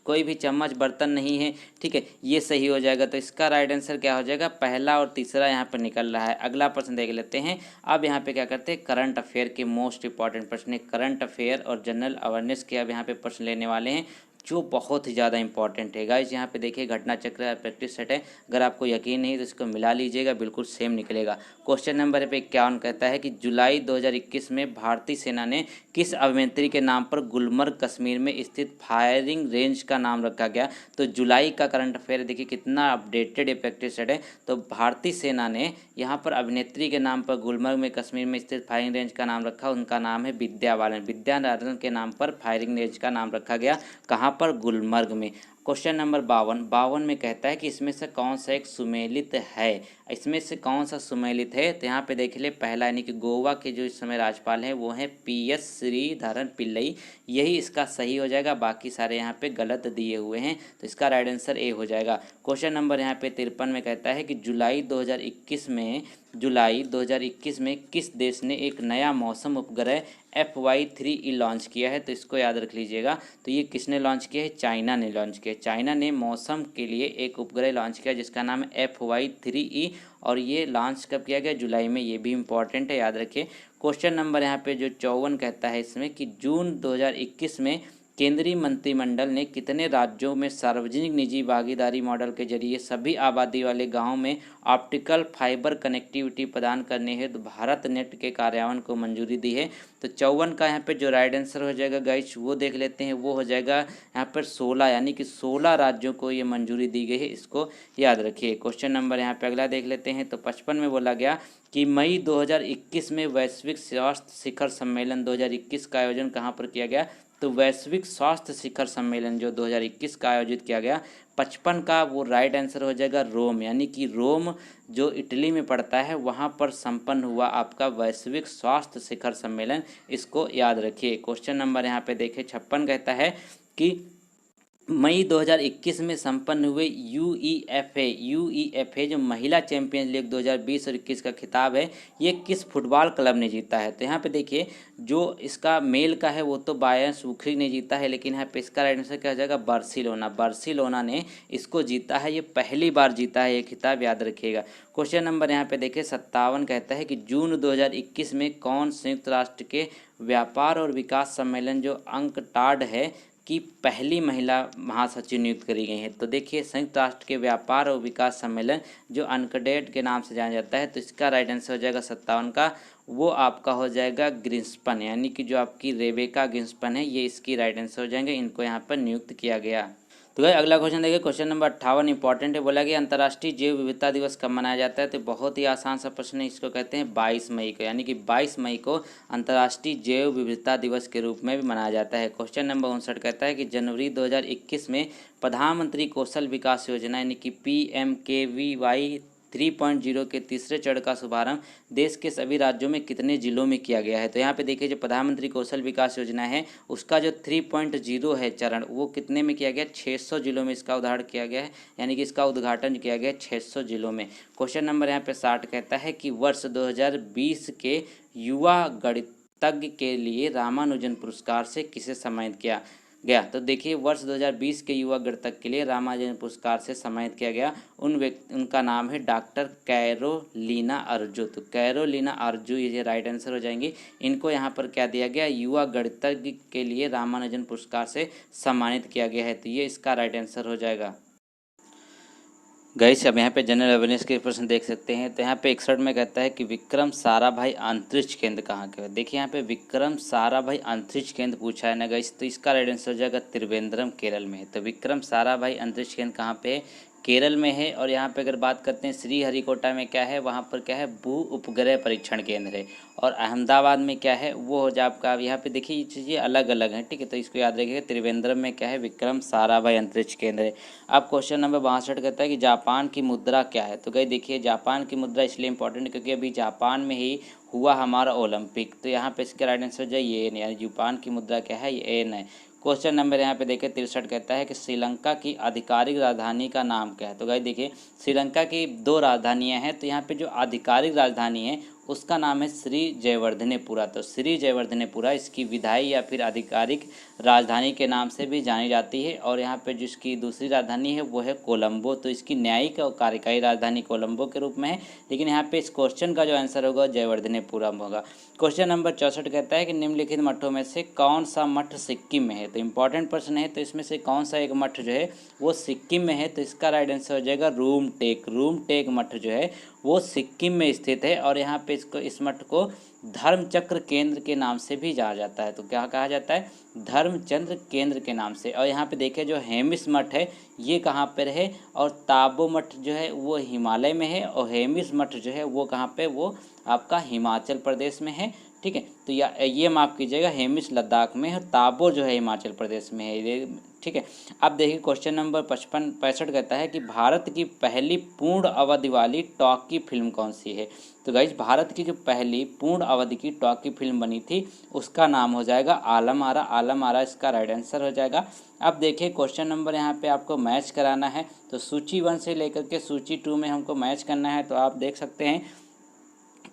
A: कोई भी चम्मच बर्तन नहीं है। ठीक है, ये सही हो जाएगा। तो इसका राइट आंसर क्या हो जाएगा, पहला और तीसरा यहाँ पर निकल रहा है। अगला प्रश्न देख लेते हैं। अब यहाँ पे क्या करते हैं, करंट अफेयर के मोस्ट इंपॉर्टेंट प्रश्न, करंट अफेयर और जनरल अवेयरनेस के अब यहाँ पे प्रश्न लेने वाले हैं। जो बहुत ही ज़्यादा इंपॉर्टेंट है गाइज। यहाँ पे देखिए घटना चक्र प्रैक्टिस सेट है, अगर आपको यकीन नहीं तो इसको मिला लीजिएगा, बिल्कुल सेम निकलेगा। क्वेश्चन नंबर पे 51 कहता है कि जुलाई 2021 में भारतीय सेना ने किस अभिनेत्री के नाम पर गुलमर्ग कश्मीर में स्थित फायरिंग रेंज का नाम रखा गया। तो जुलाई का करंट अफेयर देखिए कितना अपडेटेड प्रैक्टिस सेट है। तो भारतीय सेना ने यहाँ पर अभिनेत्री के नाम पर गुलमर्ग में कश्मीर में स्थित फायरिंग रेंज का नाम रखा, उनका नाम है विद्या बालन। विद्या बालन के नाम पर फायरिंग रेंज का नाम रखा गया, कहाँ पर, गुलमर्ग में। क्वेश्चन नंबर 52 में कहता है कि इसमें से कौन सा एक सुमेलित है। इसमें से कौन सा सुमेलित है, तो यहाँ पे देख ले पहला यानी कि गोवा के जो इस समय राज्यपाल हैं वो हैं PS श्रीधरन पिल्लई, यही इसका सही हो जाएगा। बाकी सारे यहाँ पे गलत दिए हुए हैं, तो इसका राइट आंसर ए हो जाएगा। क्वेश्चन नंबर यहाँ पे 53 में कहता है कि जुलाई 2021 में किस देश ने एक नया मौसम उपग्रह FY3E लॉन्च किया है। तो इसको याद रख लीजिएगा। तो ये किसने लॉन्च किया है, चाइना ने लॉन्च किया। चाइना ने मौसम के लिए एक उपग्रह लॉन्च किया जिसका नाम है FY3E, और ये लॉन्च कब किया गया, जुलाई में। ये भी इंपॉर्टेंट है, याद रखिए। क्वेश्चन नंबर यहाँ पे जो 54 कहता है इसमें कि जून 2021 में केंद्रीय मंत्रिमंडल ने कितने राज्यों में सार्वजनिक निजी भागीदारी मॉडल के जरिए सभी आबादी वाले गांवों में ऑप्टिकल फाइबर कनेक्टिविटी प्रदान करने हेतु भारत नेट के कार्यान्वयन को मंजूरी दी है। तो 54 का यहाँ पे जो राइट आंसर हो जाएगा गाइस वो देख लेते हैं, वो हो जाएगा यहाँ पर 16, यानी कि 16 राज्यों को ये मंजूरी दी गई है, इसको याद रखिए। क्वेश्चन नंबर यहाँ पे अगला देख लेते हैं। तो 55 में बोला गया कि मई 2021 में वैश्विक स्वास्थ्य शिखर सम्मेलन 2021 का आयोजन कहाँ पर किया गया। तो वैश्विक स्वास्थ्य शिखर सम्मेलन जो 2021 का आयोजित किया गया, 55 का वो राइट आंसर हो जाएगा रोम, यानी कि रोम जो इटली में पड़ता है वहाँ पर संपन्न हुआ आपका वैश्विक स्वास्थ्य शिखर सम्मेलन, इसको याद रखिए। क्वेश्चन नंबर यहाँ पे देखिए 56 कहता है कि मई 2021 में संपन्न हुए यूईएफए जो महिला चैंपियंस लीग 2020 और 21 का खिताब है, ये किस फुटबॉल क्लब ने जीता है। तो यहाँ पे देखिए जो इसका मेल का है वो तो बायर्न म्यूनिख ने जीता है, लेकिन यहाँ पे इसका राइट आंसर क्या हो जाएगा, बार्सिलोना ने इसको जीता है। ये पहली बार जीता है ये खिताब, याद रखिएगा। क्वेश्चन नंबर यहाँ पे देखिए 57 कहता है कि जून 2021 में कौन संयुक्त राष्ट्र के व्यापार और विकास सम्मेलन जो अंकटाड है की पहली महिला महासचिव नियुक्त करी गई है। तो देखिए संयुक्त राष्ट्र के व्यापार और विकास सम्मेलन जो अनकडेड के नाम से जाना जाता है, तो इसका राइट आंसर हो जाएगा 57 का, वो आपका हो जाएगा ग्रिंस्पन, यानी कि जो आपकी रेबेका ग्रिंस्पन है ये इसकी राइट आंसर हो जाएंगे, इनको यहाँ पर नियुक्त किया गया। तो भाई अगला क्वेश्चन देखिए, क्वेश्चन नंबर 58 इंपॉर्टेंट है। बोला कि अंतर्राष्ट्रीय जैव विविधता दिवस कब मनाया जाता है। तो बहुत ही आसान सा प्रश्न है, इसको कहते हैं 22 मई को, यानी कि 22 मई को अंतर्राष्ट्रीय जैव विविधता दिवस के रूप में भी मनाया जाता है। क्वेश्चन नंबर 59 कहता है कि जनवरी 2021 में प्रधानमंत्री कौशल विकास योजना यानी कि PMKVY 3.0 के तीसरे चरण का शुभारंभ देश के सभी राज्यों में कितने जिलों में किया गया है। तो यहाँ पे देखिए जो प्रधानमंत्री कौशल विकास योजना है उसका जो 3.0 है चरण, वो कितने में किया गया, 600 जिलों में इसका उदाहरण किया गया है, यानी कि इसका उद्घाटन किया गया 600 जिलों में। क्वेश्चन नंबर यहाँ पे 60 कहता है कि वर्ष 2020 के युवा गणितज्ञ के लिए रामानुजन पुरस्कार से किसे सम्मानित किया गया। तो देखिए वर्ष 2020 के युवा गणितज्ञ के लिए रामानुजन पुरस्कार से सम्मानित किया गया उनका नाम है डॉक्टर कैरोलिना अर्जू। तो कैरोलिना अर्जू ये राइट आंसर हो जाएंगे। इनको यहाँ पर क्या दिया गया, युवा गणितज्ञ के लिए रामानुजन पुरस्कार से सम्मानित किया गया है, तो ये इसका राइट आंसर हो जाएगा। गाइस अब यहाँ पे जनरल अवेयरनेस के प्रश्न देख सकते हैं। तो यहाँ पे 61 में कहता है कि विक्रम साराभाई अंतरिक्ष केंद्र कहाँ के। देखिए यहाँ पे विक्रम साराभाई अंतरिक्ष केंद्र पूछा है ना गाइस, तो इसका राइट आंसर हो जाएगा त्रिवेंद्रम केरल में है। तो विक्रम साराभाई अंतरिक्ष केंद्र कहाँ पे है, केरल में है। और यहाँ पे अगर बात करते हैं श्रीहरिकोटा में क्या है, वहाँ पर क्या है, भू उपग्रह परीक्षण केंद्र है। और अहमदाबाद में क्या है, वो हो जाए आपका, यहाँ पे देखिए ये चीज़ें अलग अलग हैं, ठीक है, तो इसको याद रखिएगा। त्रिवेंद्रम में क्या है, विक्रम साराभाई अंतरिक्ष केंद्र है। अब क्वेश्चन नंबर 62 कहता है कि जापान की मुद्रा क्या है। तो गई देखिए जापान की मुद्रा इसलिए इंपॉर्टेंट क्योंकि अभी जापान में ही हुआ हमारा ओलंपिक, तो यहाँ पे इसका राइट आंसर हो जाए येन, यानी जापान की मुद्रा क्या है, येन है। क्वेश्चन नंबर यहाँ पे देखिए 63 कहता है कि श्रीलंका की आधिकारिक राजधानी का नाम क्या है। तो गाइस देखिए श्रीलंका की 2 राजधानियाँ हैं, तो यहाँ पे जो आधिकारिक राजधानी है उसका नाम है श्री जयवर्धनेपुरा। तो श्री जयवर्धनेपुरा इसकी विधायी या फिर आधिकारिक राजधानी के नाम से भी जानी जाती है। और यहाँ पे जिसकी दूसरी राजधानी है वो है कोलंबो। तो इसकी न्यायिक और कार्यकारी राजधानी कोलंबो के रूप में है, लेकिन यहाँ पे इस क्वेश्चन का जो आंसर होगा जयवर्धनेपुरा होगा। क्वेश्चन नंबर 64 कहता है कि निम्नलिखित मठों में से कौन सा मठ सिक्किम में है। तो इंपॉर्टेंट प्रश्न है, तो इसमें से कौन सा एक मठ जो है वो सिक्किम में है। तो इसका राइट आंसर हो जाएगा रूमटेक मठ जो है वो सिक्किम में स्थित है। और यहाँ पे इस मठ को धर्मचक्र केंद्र के नाम से भी जाना जाता है। तो क्या कहा जाता है, धर्मचंद्र केंद्र के नाम से। और यहाँ पे देखिए जो हेमिस मठ है ये कहाँ पर है, और ताबो मठ जो है वो हिमालय में है, और हेमिस मठ जो है वो कहाँ पे, वो आपका हिमाचल प्रदेश में है। ठीक है, तो ये माफ़ कीजिएगा, हेमिस लद्दाख में है, ताबो जो है हिमाचल प्रदेश में है ये। ठीक है, अब देखिए क्वेश्चन नंबर 65 कहता है कि भारत की पहली पूर्ण अवधि वाली टॉकी फिल्म कौन सी है। तो गाइज भारत की जो पहली पूर्ण अवधि की टॉकी फिल्म बनी थी उसका नाम हो जाएगा आलम आरा इसका राइट आंसर हो जाएगा। अब देखिए क्वेश्चन नंबर यहाँ पे आपको मैच कराना है, तो सूची 1 से लेकर के सूची 2 में हमको मैच करना है। तो आप देख सकते हैं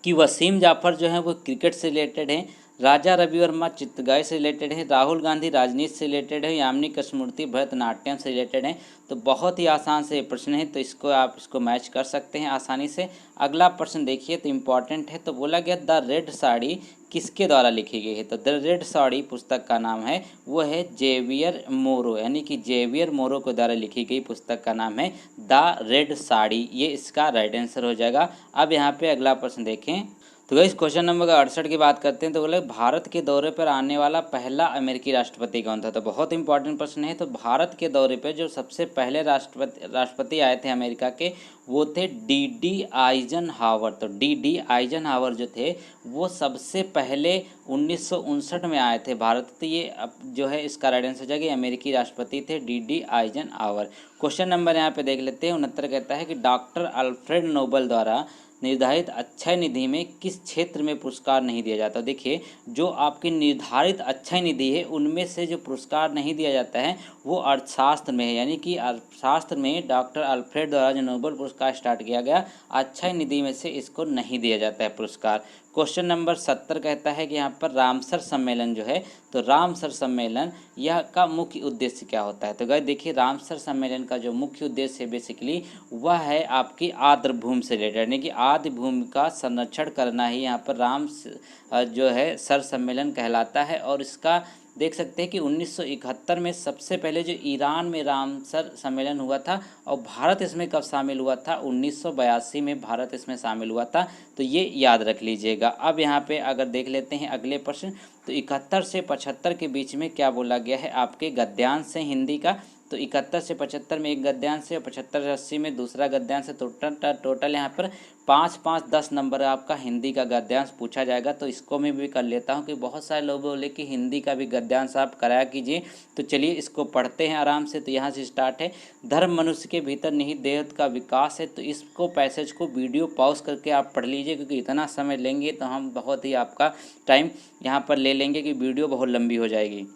A: कि वसीम जाफ़र जो है वो क्रिकेट से रिलेटेड हैं, राजा रवि वर्मा चित्रगाय से रिलेटेड है, राहुल गांधी राजनीति से रिलेटेड है, यामिनी कृष्णमूर्ति भरतनाट्यम से रिलेटेड हैं। तो बहुत ही आसान से प्रश्न है, तो आप इसको मैच कर सकते हैं आसानी से। अगला प्रश्न देखिए तो इम्पॉर्टेंट है, तो बोला गया द रेड साड़ी किसके द्वारा लिखी गई है। तो द रेड साड़ी पुस्तक का नाम है वो है जेवियर मोरो, यानी कि जेवियर मोरो के द्वारा लिखी गई पुस्तक का नाम है द रेड साड़ी, ये इसका राइट आंसर हो जाएगा। अब यहाँ पे अगला प्रश्न देखें, तो इस क्वेश्चन नंबर 68 की बात करते हैं। तो बोले भारत के दौरे पर आने वाला पहला अमेरिकी राष्ट्रपति कौन था। तो बहुत इंपॉर्टेंट प्रश्न है। तो भारत के दौरे पर जो सबसे पहले राष्ट्रपति आए थे अमेरिका के वो थे डी आइजनहावर। तो डी आइजनहावर जो थे वो सबसे पहले 1959 में आए थे भारत। तो ये अब जो है इसका राइट आंसर जाएगा, अमेरिकी राष्ट्रपति थे डी आइजनहावर। क्वेश्चन नंबर यहाँ पे देख लेते हैं 69 कहता है कि डॉक्टर अल्फ्रेड नोबल द्वारा निर्धारित अक्षय निधि में किस क्षेत्र में पुरस्कार नहीं दिया जाता। देखिए जो आपकी निर्धारित अक्षय निधि है उनमें से जो पुरस्कार नहीं दिया जाता है वो अर्थशास्त्र में है, यानी कि अर्थशास्त्र में डॉक्टर अल्फ्रेड द्वारा जो नोबेल पुरस्कार स्टार्ट किया गया अक्षय निधि में से इसको नहीं दिया जाता है पुरस्कार। क्वेश्चन नंबर 70 कहता है कि यहाँ पर रामसर सम्मेलन जो है, तो रामसर सम्मेलन यह का मुख्य उद्देश्य क्या होता है। तो गाइस देखिए रामसर सम्मेलन का जो मुख्य उद्देश्य है बेसिकली वह है आपकी आर्द्र भूमि से रिलेटेड, यानी कि आर्द्र भूमि का संरक्षण करना ही यहाँ पर जो है सर सम्मेलन कहलाता है। और इसका देख सकते हैं कि 1971 में सबसे पहले जो ईरान में रामसर सम्मेलन हुआ था, और भारत इसमें कब शामिल हुआ था, 1982 में भारत इसमें शामिल हुआ था। तो ये याद रख लीजिएगा। अब यहाँ पे अगर देख लेते हैं अगले प्रश्न, तो 71 से 75 के बीच में क्या बोला गया है आपके गद्यांश से हिंदी का। तो 71 से 75 में एक गद्यांश है और 75 से 80 में दूसरा गद्यांश है। टोटल यहाँ पर 5-5-10 नंबर आपका हिंदी का गद्यांश पूछा जाएगा। तो इसको मैं भी कर लेता हूँ कि बहुत सारे लोग बोले कि हिंदी का भी गद्यांश आप कराया कीजिए। तो चलिए इसको पढ़ते हैं आराम से। तो यहाँ से स्टार्ट है, धर्म मनुष्य के भीतर निहित देह का विकास है। तो इसको पैसेज को वीडियो पॉज करके आप पढ़ लीजिए, क्योंकि इतना समय लेंगे तो हम बहुत ही आपका टाइम यहाँ पर ले लेंगे कि वीडियो बहुत लंबी हो जाएगी।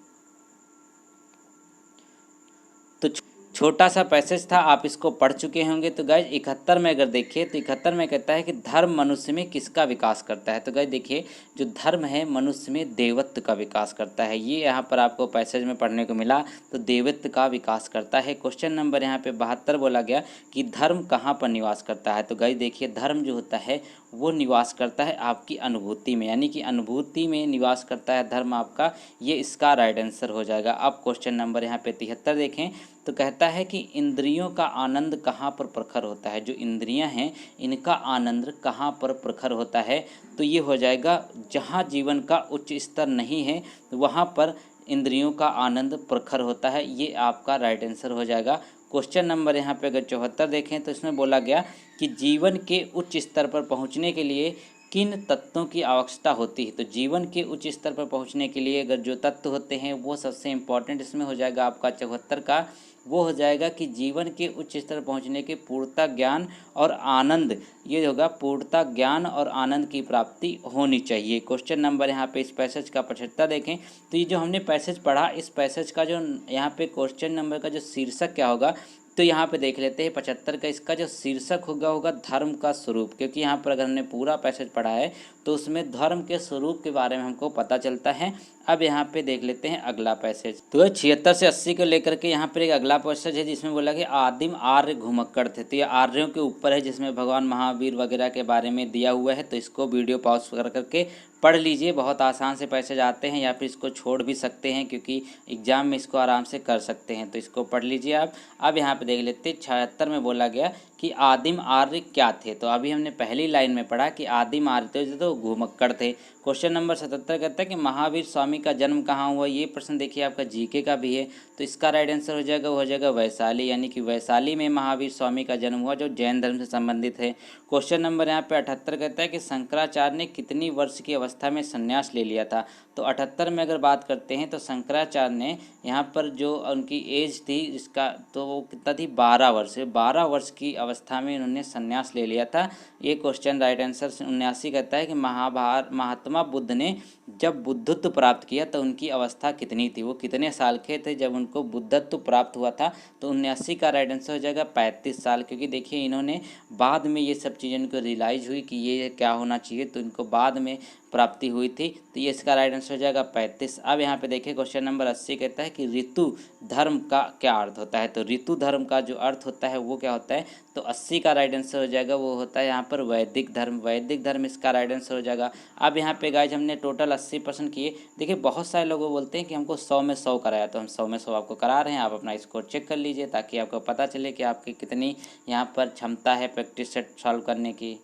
A: तो छोटा सा पैसेज था, आप इसको पढ़ चुके होंगे। तो गाइज 71 में अगर देखिए तो 71 में कहता है कि धर्म मनुष्य में किसका विकास करता है। तो गाइज देखिए जो धर्म है मनुष्य में देवत्व का विकास करता है, ये यहाँ पर आपको पैसेज में पढ़ने को मिला। तो देवत्व का विकास करता है। क्वेश्चन नंबर यहाँ पे 72 बोला गया कि धर्म कहाँ पर निवास करता है। तो गाइज देखिए धर्म जो होता है वो निवास करता है आपकी अनुभूति में, यानी कि अनुभूति में निवास करता है धर्म आपका, ये इसका राइट आंसर हो जाएगा। अब क्वेश्चन नंबर यहाँ पे 73 देखें तो कहता है कि इंद्रियों का आनंद कहाँ पर प्रखर होता है। जो इंद्रियां हैं इनका आनंद कहाँ पर प्रखर होता है। तो ये हो जाएगा जहाँ जीवन का उच्च स्तर नहीं है वहाँ पर इंद्रियों का आनंद प्रखर होता है, ये आपका राइट आंसर हो जाएगा। क्वेश्चन नंबर यहाँ पे अगर 74 देखें तो इसमें बोला गया कि जीवन के उच्च स्तर पर पहुँचने के लिए किन तत्वों की आवश्यकता होती है। तो जीवन के उच्च स्तर पर पहुंचने के लिए अगर जो तत्व होते हैं वो सबसे इम्पॉर्टेंट इसमें हो जाएगा आपका 74 का, वो हो जाएगा कि जीवन के उच्च स्तर पहुंचने के पूर्णता ज्ञान और आनंद, ये होगा पूर्णता ज्ञान और आनंद की प्राप्ति होनी चाहिए। क्वेश्चन नंबर यहाँ पे इस पैसेज का 75 देखें तो ये जो हमने पैसेज पढ़ा इस पैसेज का जो यहाँ पे क्वेश्चन नंबर का जो शीर्षक क्या होगा, तो यहाँ पे देख लेते हैं 75 का इसका जो शीर्षक होगा धर्म का स्वरूप, क्योंकि यहाँ पर अगर हमने पूरा पैसेज पढ़ा है तो उसमें धर्म के स्वरूप के बारे में हमको पता चलता है। अब यहाँ पे देख लेते हैं अगला पैसेज। तो 76 से 80 को लेकर के यहाँ पर एक अगला पैसेज है जिसमें बोला कि आदिम आर्य घुमक्कड़ थे। तो ये आर्यों के ऊपर है जिसमें भगवान महावीर वगैरह के बारे में दिया हुआ है। तो इसको वीडियो पॉज कर करके पढ़ लीजिए, बहुत आसान से पैसेज आते हैं, या फिर इसको छोड़ भी सकते हैं क्योंकि एग्जाम में इसको आराम से कर सकते हैं। तो इसको पढ़ लीजिए आप। अब यहाँ पे देख लेते हैं 76 में बोला गया कि आदिम आर्य क्या थे। तो अभी हमने पहली लाइन में पढ़ा कि आदिम आर्य थे तो घुमक्कड़ थे। क्वेश्चन नंबर 77 कहता है कि महावीर स्वामी का जन्म कहाँ हुआ। ये प्रश्न देखिए आपका जीके का भी है। तो इसका राइट आंसर हो जाएगा, वो हो जाएगा वैशाली, यानी कि वैशाली में महावीर स्वामी का जन्म हुआ जो जैन धर्म से संबंधित है। क्वेश्चन नंबर यहाँ पे 78 कहता है कि शंकराचार्य ने कितनी वर्ष की अवस्था में संन्यास ले लिया था। तो 78 में अगर बात करते हैं तो शंकराचार्य ने यहाँ पर जो उनकी एज थी इसका, तो वो कितना थी, 12 वर्ष। 12 वर्ष की अवस्था में उन्होंने संन्यास ले लिया था। ये क्वेश्चन राइट आंसर 79 कहता है कि महात्मा बुद्ध ने जब बुद्धत्व प्राप्त किया तो उनकी अवस्था कितनी थी, वो कितने साल के थे जब उनको बुद्धत्व प्राप्त हुआ था। तो 79 का राइट आंसर हो जाएगा 35 साल, क्योंकि देखिए इन्होंने बाद में ये सब चीज़ें इनको रियलाइज़ हुई कि ये क्या होना चाहिए, तो इनको बाद में प्राप्ति हुई थी। तो ये इसका राइट आंसर हो जाएगा 35। अब यहाँ पे देखिए क्वेश्चन नंबर 80 कहता है कि ऋतु धर्म का क्या अर्थ होता है। तो ऋतु धर्म का जो अर्थ होता है वो क्या होता है। तो 80 का राइट आंसर हो जाएगा, वो होता है यहाँ पर वैदिक धर्म। वैदिक धर्म इसका राइट आंसर हो जाएगा। अब यहाँ पे गाइज हमने टोटल 80% किए। देखिए बहुत सारे लोग बोलते हैं कि हमको 100 में 100 कराया, तो हम 100 में 100 आपको करा रहे हैं। आप अपना स्कोर चेक कर लीजिए ताकि आपको पता चले कि आपकी कितनी यहाँ पर क्षमता है प्रैक्टिस सेट सॉल्व करने की।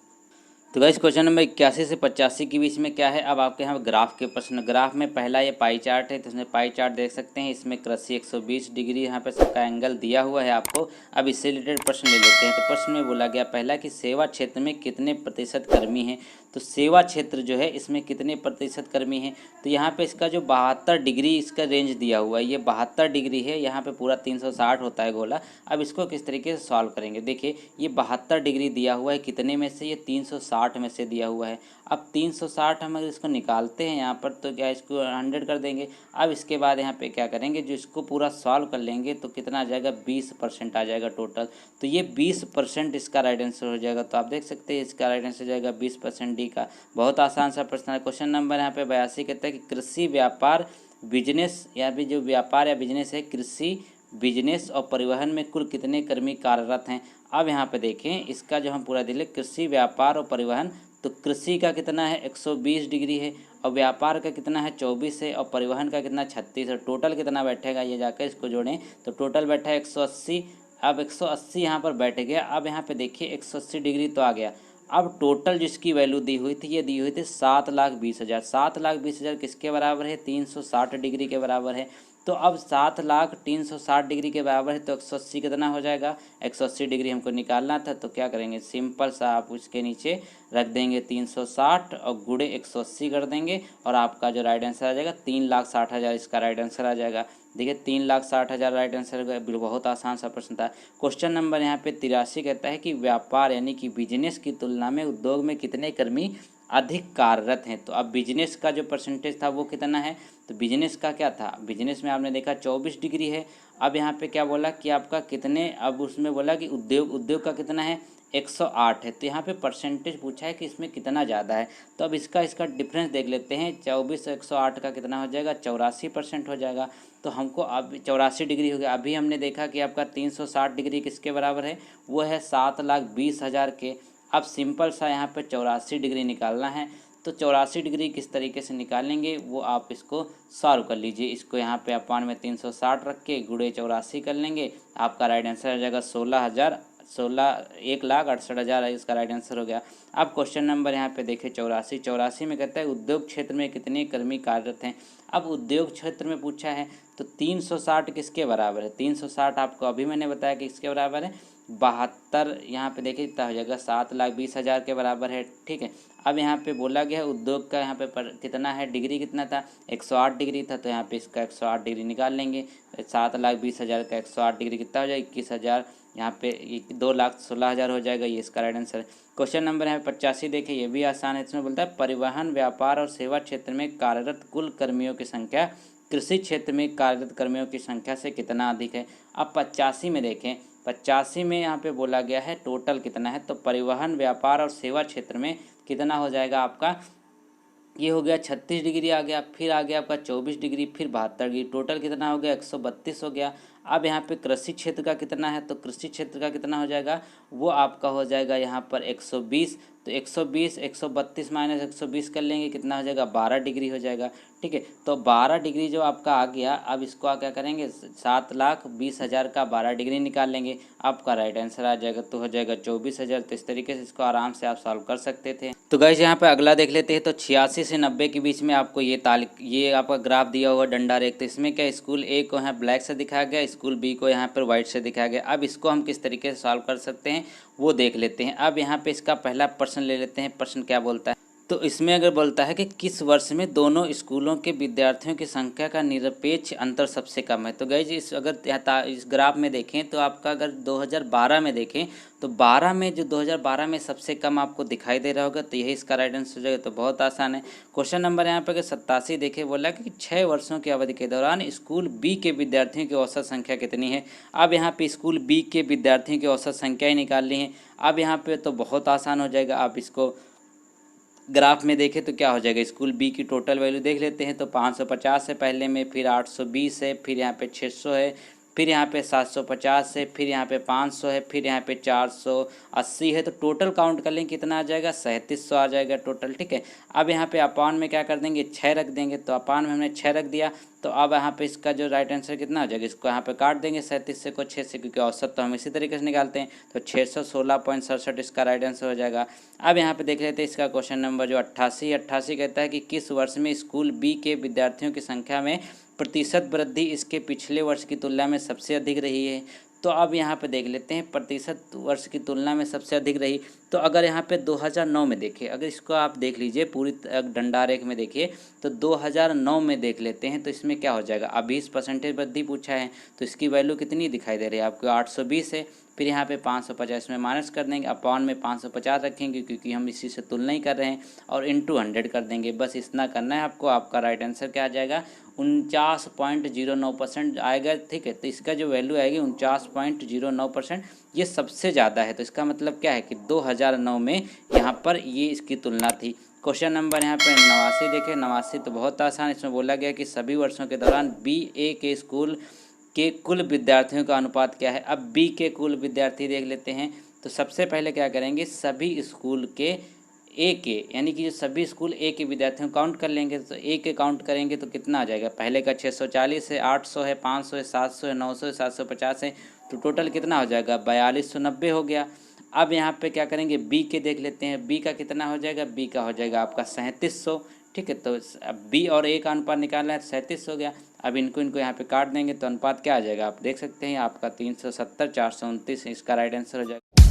A: तो गाइस क्वेश्चन नंबर 81 से 85 के बीच में क्या है। अब आपके यहाँ ग्राफ के प्रश्न। ग्राफ में पहला ये पाई चार्ट है, तो इसमें पाई चार्ट देख सकते हैं। इसमें कृषि 120 डिग्री यहाँ पे सबका एंगल दिया हुआ है आपको। अब इससे रिलेटेड प्रश्न ले लेते हैं। तो प्रश्न में बोला गया पहला कि सेवा क्षेत्र में कितने प्रतिशत कर्मी हैं। तो सेवा क्षेत्र जो है इसमें कितने प्रतिशत कर्मी हैं। तो यहाँ पे इसका जो 72 डिग्री इसका रेंज दिया हुआ है, ये 72 डिग्री है। यहाँ पे पूरा 360 होता है गोला। अब इसको किस तरीके से सॉल्व करेंगे, देखिए ये 72 डिग्री दिया हुआ है, कितने में से, ये 360 में से दिया हुआ है। अब 360 हम अगर इसको निकालते हैं यहाँ पर तो क्या इसको 100 कर देंगे। अब इसके बाद यहाँ पे क्या करेंगे, जो इसको पूरा सॉल्व कर लेंगे तो कितना आ जाएगा, 20% आ जाएगा टोटल। तो ये 20% इसका राइट आंसर हो जाएगा। तो आप देख सकते हैं इसका राइट आंसर हो जाएगा 20% डी का। बहुत आसान सा प्रश्न है। क्वेश्चन नंबर यहाँ पे 82 कहता है कि कृषि व्यापार बिजनेस, या भी जो व्यापार या बिजनेस है, कृषि बिजनेस और परिवहन में कुल कितने कर्मी कार्यरत हैं। अब यहाँ पे देखें इसका जो हम पूरा दिले, कृषि व्यापार और परिवहन, तो कृषि का कितना है 120 डिग्री है, और व्यापार का कितना है 24 है, और परिवहन का कितना 36 है। टोटल कितना बैठेगा, ये जाकर इसको जोड़ें तो टोटल बैठा है 180। अब 180 यहाँ पर बैठ गया। अब यहाँ पे देखिए 180 डिग्री तो आ गया। अब टोटल जिसकी वैल्यू दी हुई थी, ये दी हुई थी 7,20,000। 7,20,000 किसके बराबर है, 360 डिग्री के बराबर है। तो अब 7,03,60 डिग्री के बराबर है, तो 180 कितना हो जाएगा, 180 डिग्री हमको निकालना था। तो क्या करेंगे, सिंपल सा आप उसके नीचे रख देंगे 360 और गुणे 180 कर देंगे, और आपका जो राइट आंसर आ जाएगा 3,60,000 इसका राइट आंसर आ जाएगा। देखिए 3,60,000 राइट आंसर। बिल्कुल बहुत आसान सा प्रश्न था। क्वेश्चन नंबर यहाँ पे 83 कहता है कि व्यापार यानी कि बिजनेस की तुलना में उद्योग में कितने कर्मी अधिक कार्यरत हैं। तो अब बिजनेस का जो परसेंटेज था वो कितना है, तो बिजनेस का क्या था, बिजनेस में आपने देखा 24 डिग्री है। अब यहाँ पे क्या बोला कि आपका कितने, अब उसमें बोला कि उद्योग का कितना है 108 है। तो यहाँ पे परसेंटेज पूछा है कि इसमें कितना ज़्यादा है। तो अब इसका डिफरेंस देख लेते हैं। 24 108 का कितना हो जाएगा, 84% हो जाएगा। तो हमको अब 84 डिग्री हो गया। अभी हमने देखा कि आपका 360 डिग्री किसके बराबर है, वो है 7,20,000 के। अब सिंपल सा यहाँ पे 84 डिग्री निकालना है। तो 84 डिग्री किस तरीके से निकालेंगे वो आप इसको सॉल्व कर लीजिए। इसको यहाँ पे अपान में 360 रख के गुणे 84 कर लेंगे, आपका राइट आंसर आ जाएगा 1,68,000 इसका राइट आंसर हो गया। अब क्वेश्चन नंबर यहाँ पे देखें 84 में कहता है उद्योग क्षेत्र में कितने कर्मी कार्यरत हैं। अब उद्योग क्षेत्र में पूछा है तो 360 किसके बराबर है, 360 आपको अभी मैंने बताया कि इसके बराबर है 72। यहाँ पे देखिए कितना हो जाएगा 7,20,000 के बराबर है। ठीक है, अब यहाँ पे बोला गया है उद्योग का यहाँ पे कितना है, डिग्री कितना था 108 डिग्री था। तो यहाँ पे इसका 108 डिग्री निकाल लेंगे। 7,20,000 का 108 डिग्री कितना हो जाएगा 21,000, यहाँ पे 2,16,000 हो जाएगा। ये इसका राइट आंसर है। क्वेश्चन नंबर यहाँ पे 85 देखिए, ये भी आसान है। इसमें बोलता है परिवहन व्यापार और सेवा क्षेत्र में कार्यरत कुल कर्मियों की संख्या कृषि क्षेत्र में कार्यरत कर्मियों की संख्या से कितना अधिक है। अब 85 में देखें 85 में यहाँ पे बोला गया है टोटल कितना है, तो परिवहन, व्यापार और सेवा क्षेत्र में कितना हो जाएगा आपका, ये हो गया 36 डिग्री आ गया, फिर आ गया आपका 24 डिग्री, फिर 72 डिग्री, टोटल कितना हो गया 132 हो गया। अब यहाँ पे कृषि क्षेत्र का कितना है, तो कृषि क्षेत्र का कितना हो जाएगा, वो आपका हो जाएगा यहाँ पर 120। तो 120 132 माइनस 120 कर लेंगे, कितना हो जाएगा 12 डिग्री हो जाएगा। ठीक है, तो 12 डिग्री जो आपका आ गया, अब इसको क्या करेंगे 7,20,000 का 12 डिग्री निकाल लेंगे, आपका राइट आंसर आ जाएगा, तो हो जाएगा 24,000। तो इस तरीके से इसको आराम से आप सॉल्व कर सकते थे। तो गाइस यहाँ पे अगला देख लेते हैं। तो 86 से 90 के बीच में आपको ये आपका ग्राफ दिया हुआ डंडा रेख। तो इसमें क्या स्कूल ए को यहाँ ब्लैक से दिखाया गया, स्कूल बी को यहाँ पर व्हाइट से दिखाया गया। अब इसको हम किस तरीके से सॉल्व कर सकते हैं वो देख लेते हैं। अब यहाँ पे इसका पहला प्रश्न ले लेते हैं। प्रश्न क्या बोलता है, तो इसमें अगर बोलता है कि किस वर्ष में दोनों स्कूलों के विद्यार्थियों की संख्या का निरपेक्ष अंतर सबसे कम है। तो गाइज इस ग्राफ में देखें तो आपका अगर 2012 में देखें तो 12 में जो 2012 में सबसे कम आपको दिखाई दे रहा होगा, तो यही इसका राइट आंसर हो जाएगा। तो बहुत आसान है। क्वेश्चन नंबर यहाँ पे अगर 87 देखें, बोला कि 6 वर्षों की अवधि के दौरान स्कूल बी के विद्यार्थियों की औसत संख्या कितनी है। अब यहाँ पे स्कूल बी के विद्यार्थियों की औसत संख्या ही निकालनी है। अब यहाँ पे तो बहुत आसान हो जाएगा। आप इसको ग्राफ में देखें तो क्या हो जाएगा, स्कूल बी की टोटल वैल्यू देख लेते हैं। तो 550 है पहले में, फिर 820 है, फिर यहाँ पे 600 है, फिर यहाँ पे 750 है, फिर यहाँ पे 500 है, फिर यहाँ पे 480 है। तो टोटल काउंट कर लेंगे कितना आ जाएगा, 3700 आ जाएगा टोटल। ठीक है, अब यहाँ पे अपान में क्या कर देंगे 6 रख देंगे। तो अपान में हमने 6 रख दिया। तो अब यहाँ पे इसका जो राइट आंसर कितना आ जाएगा, इसको यहाँ पे काट देंगे 37 से को 6 से, क्योंकि औसत तो हम इसी तरीके से निकालते हैं। तो 616.67 इसका राइट आंसर हो जाएगा। अब यहाँ पे देख लेते हैं इसका क्वेश्चन नंबर जो 88 कहता है कि किस वर्ष में स्कूल बी के विद्यार्थियों की संख्या में प्रतिशत वृद्धि इसके पिछले वर्ष की तुलना में सबसे अधिक रही है। तो अब यहाँ पे देख लेते हैं प्रतिशत वर्ष की तुलना में सबसे अधिक रही। तो अगर यहाँ पे 2009 में देखें, अगर इसको आप देख लीजिए पूरी डंडा रेख में देखिए, तो 2009 में देख लेते हैं। तो इसमें क्या हो जाएगा, अब 20% वृद्धि पूछा है, तो इसकी वैल्यू कितनी दिखाई दे रही है आपको 820 है। फिर यहाँ पे 550 में माइनस कर देंगे, अपॉन में 550 रखेंगे क्योंकि हम इसी से तुलना ही कर रहे हैं, और इंटू 100 कर देंगे। बस इतना करना है आपको। आपका राइट आंसर क्या आ जाएगा, 49.09% आएगा। ठीक है, तो इसका जो वैल्यू आएगी 49.09%, ये सबसे ज़्यादा है। तो इसका मतलब क्या है कि 2009 में यहाँ पर ये इसकी तुलना थी। क्वेश्चन नंबर यहाँ पे 89 देखें। 89 तो बहुत आसान, इसमें बोला गया कि सभी वर्षों के दौरान BA के स्कूल के कुल विद्यार्थियों का अनुपात क्या है। अब बी के कुल विद्यार्थी देख लेते हैं। तो सबसे पहले क्या करेंगे, सभी स्कूल के ए के, यानी कि जो सभी स्कूल ए के विद्यार्थियों को काउंट कर लेंगे। तो ए के काउंट करेंगे तो कितना आ जाएगा, पहले का 640 है, 800 है, 500 है, 700 है, 900 है, 750 है। तो टोटल कितना हो जाएगा 4290 हो गया। अब यहाँ पे क्या करेंगे, बी के देख लेते हैं। बी का कितना हो जाएगा, बी का हो जाएगा आपका 3700। ठीक है, तो अब बी और ए का अनुपात निकालना है, 37 हो गया। अब इनको यहाँ पे काट देंगे तो अनुपात क्या आ जाएगा, आप देख सकते हैं आपका 370 429 इसका राइट आंसर हो जाएगा।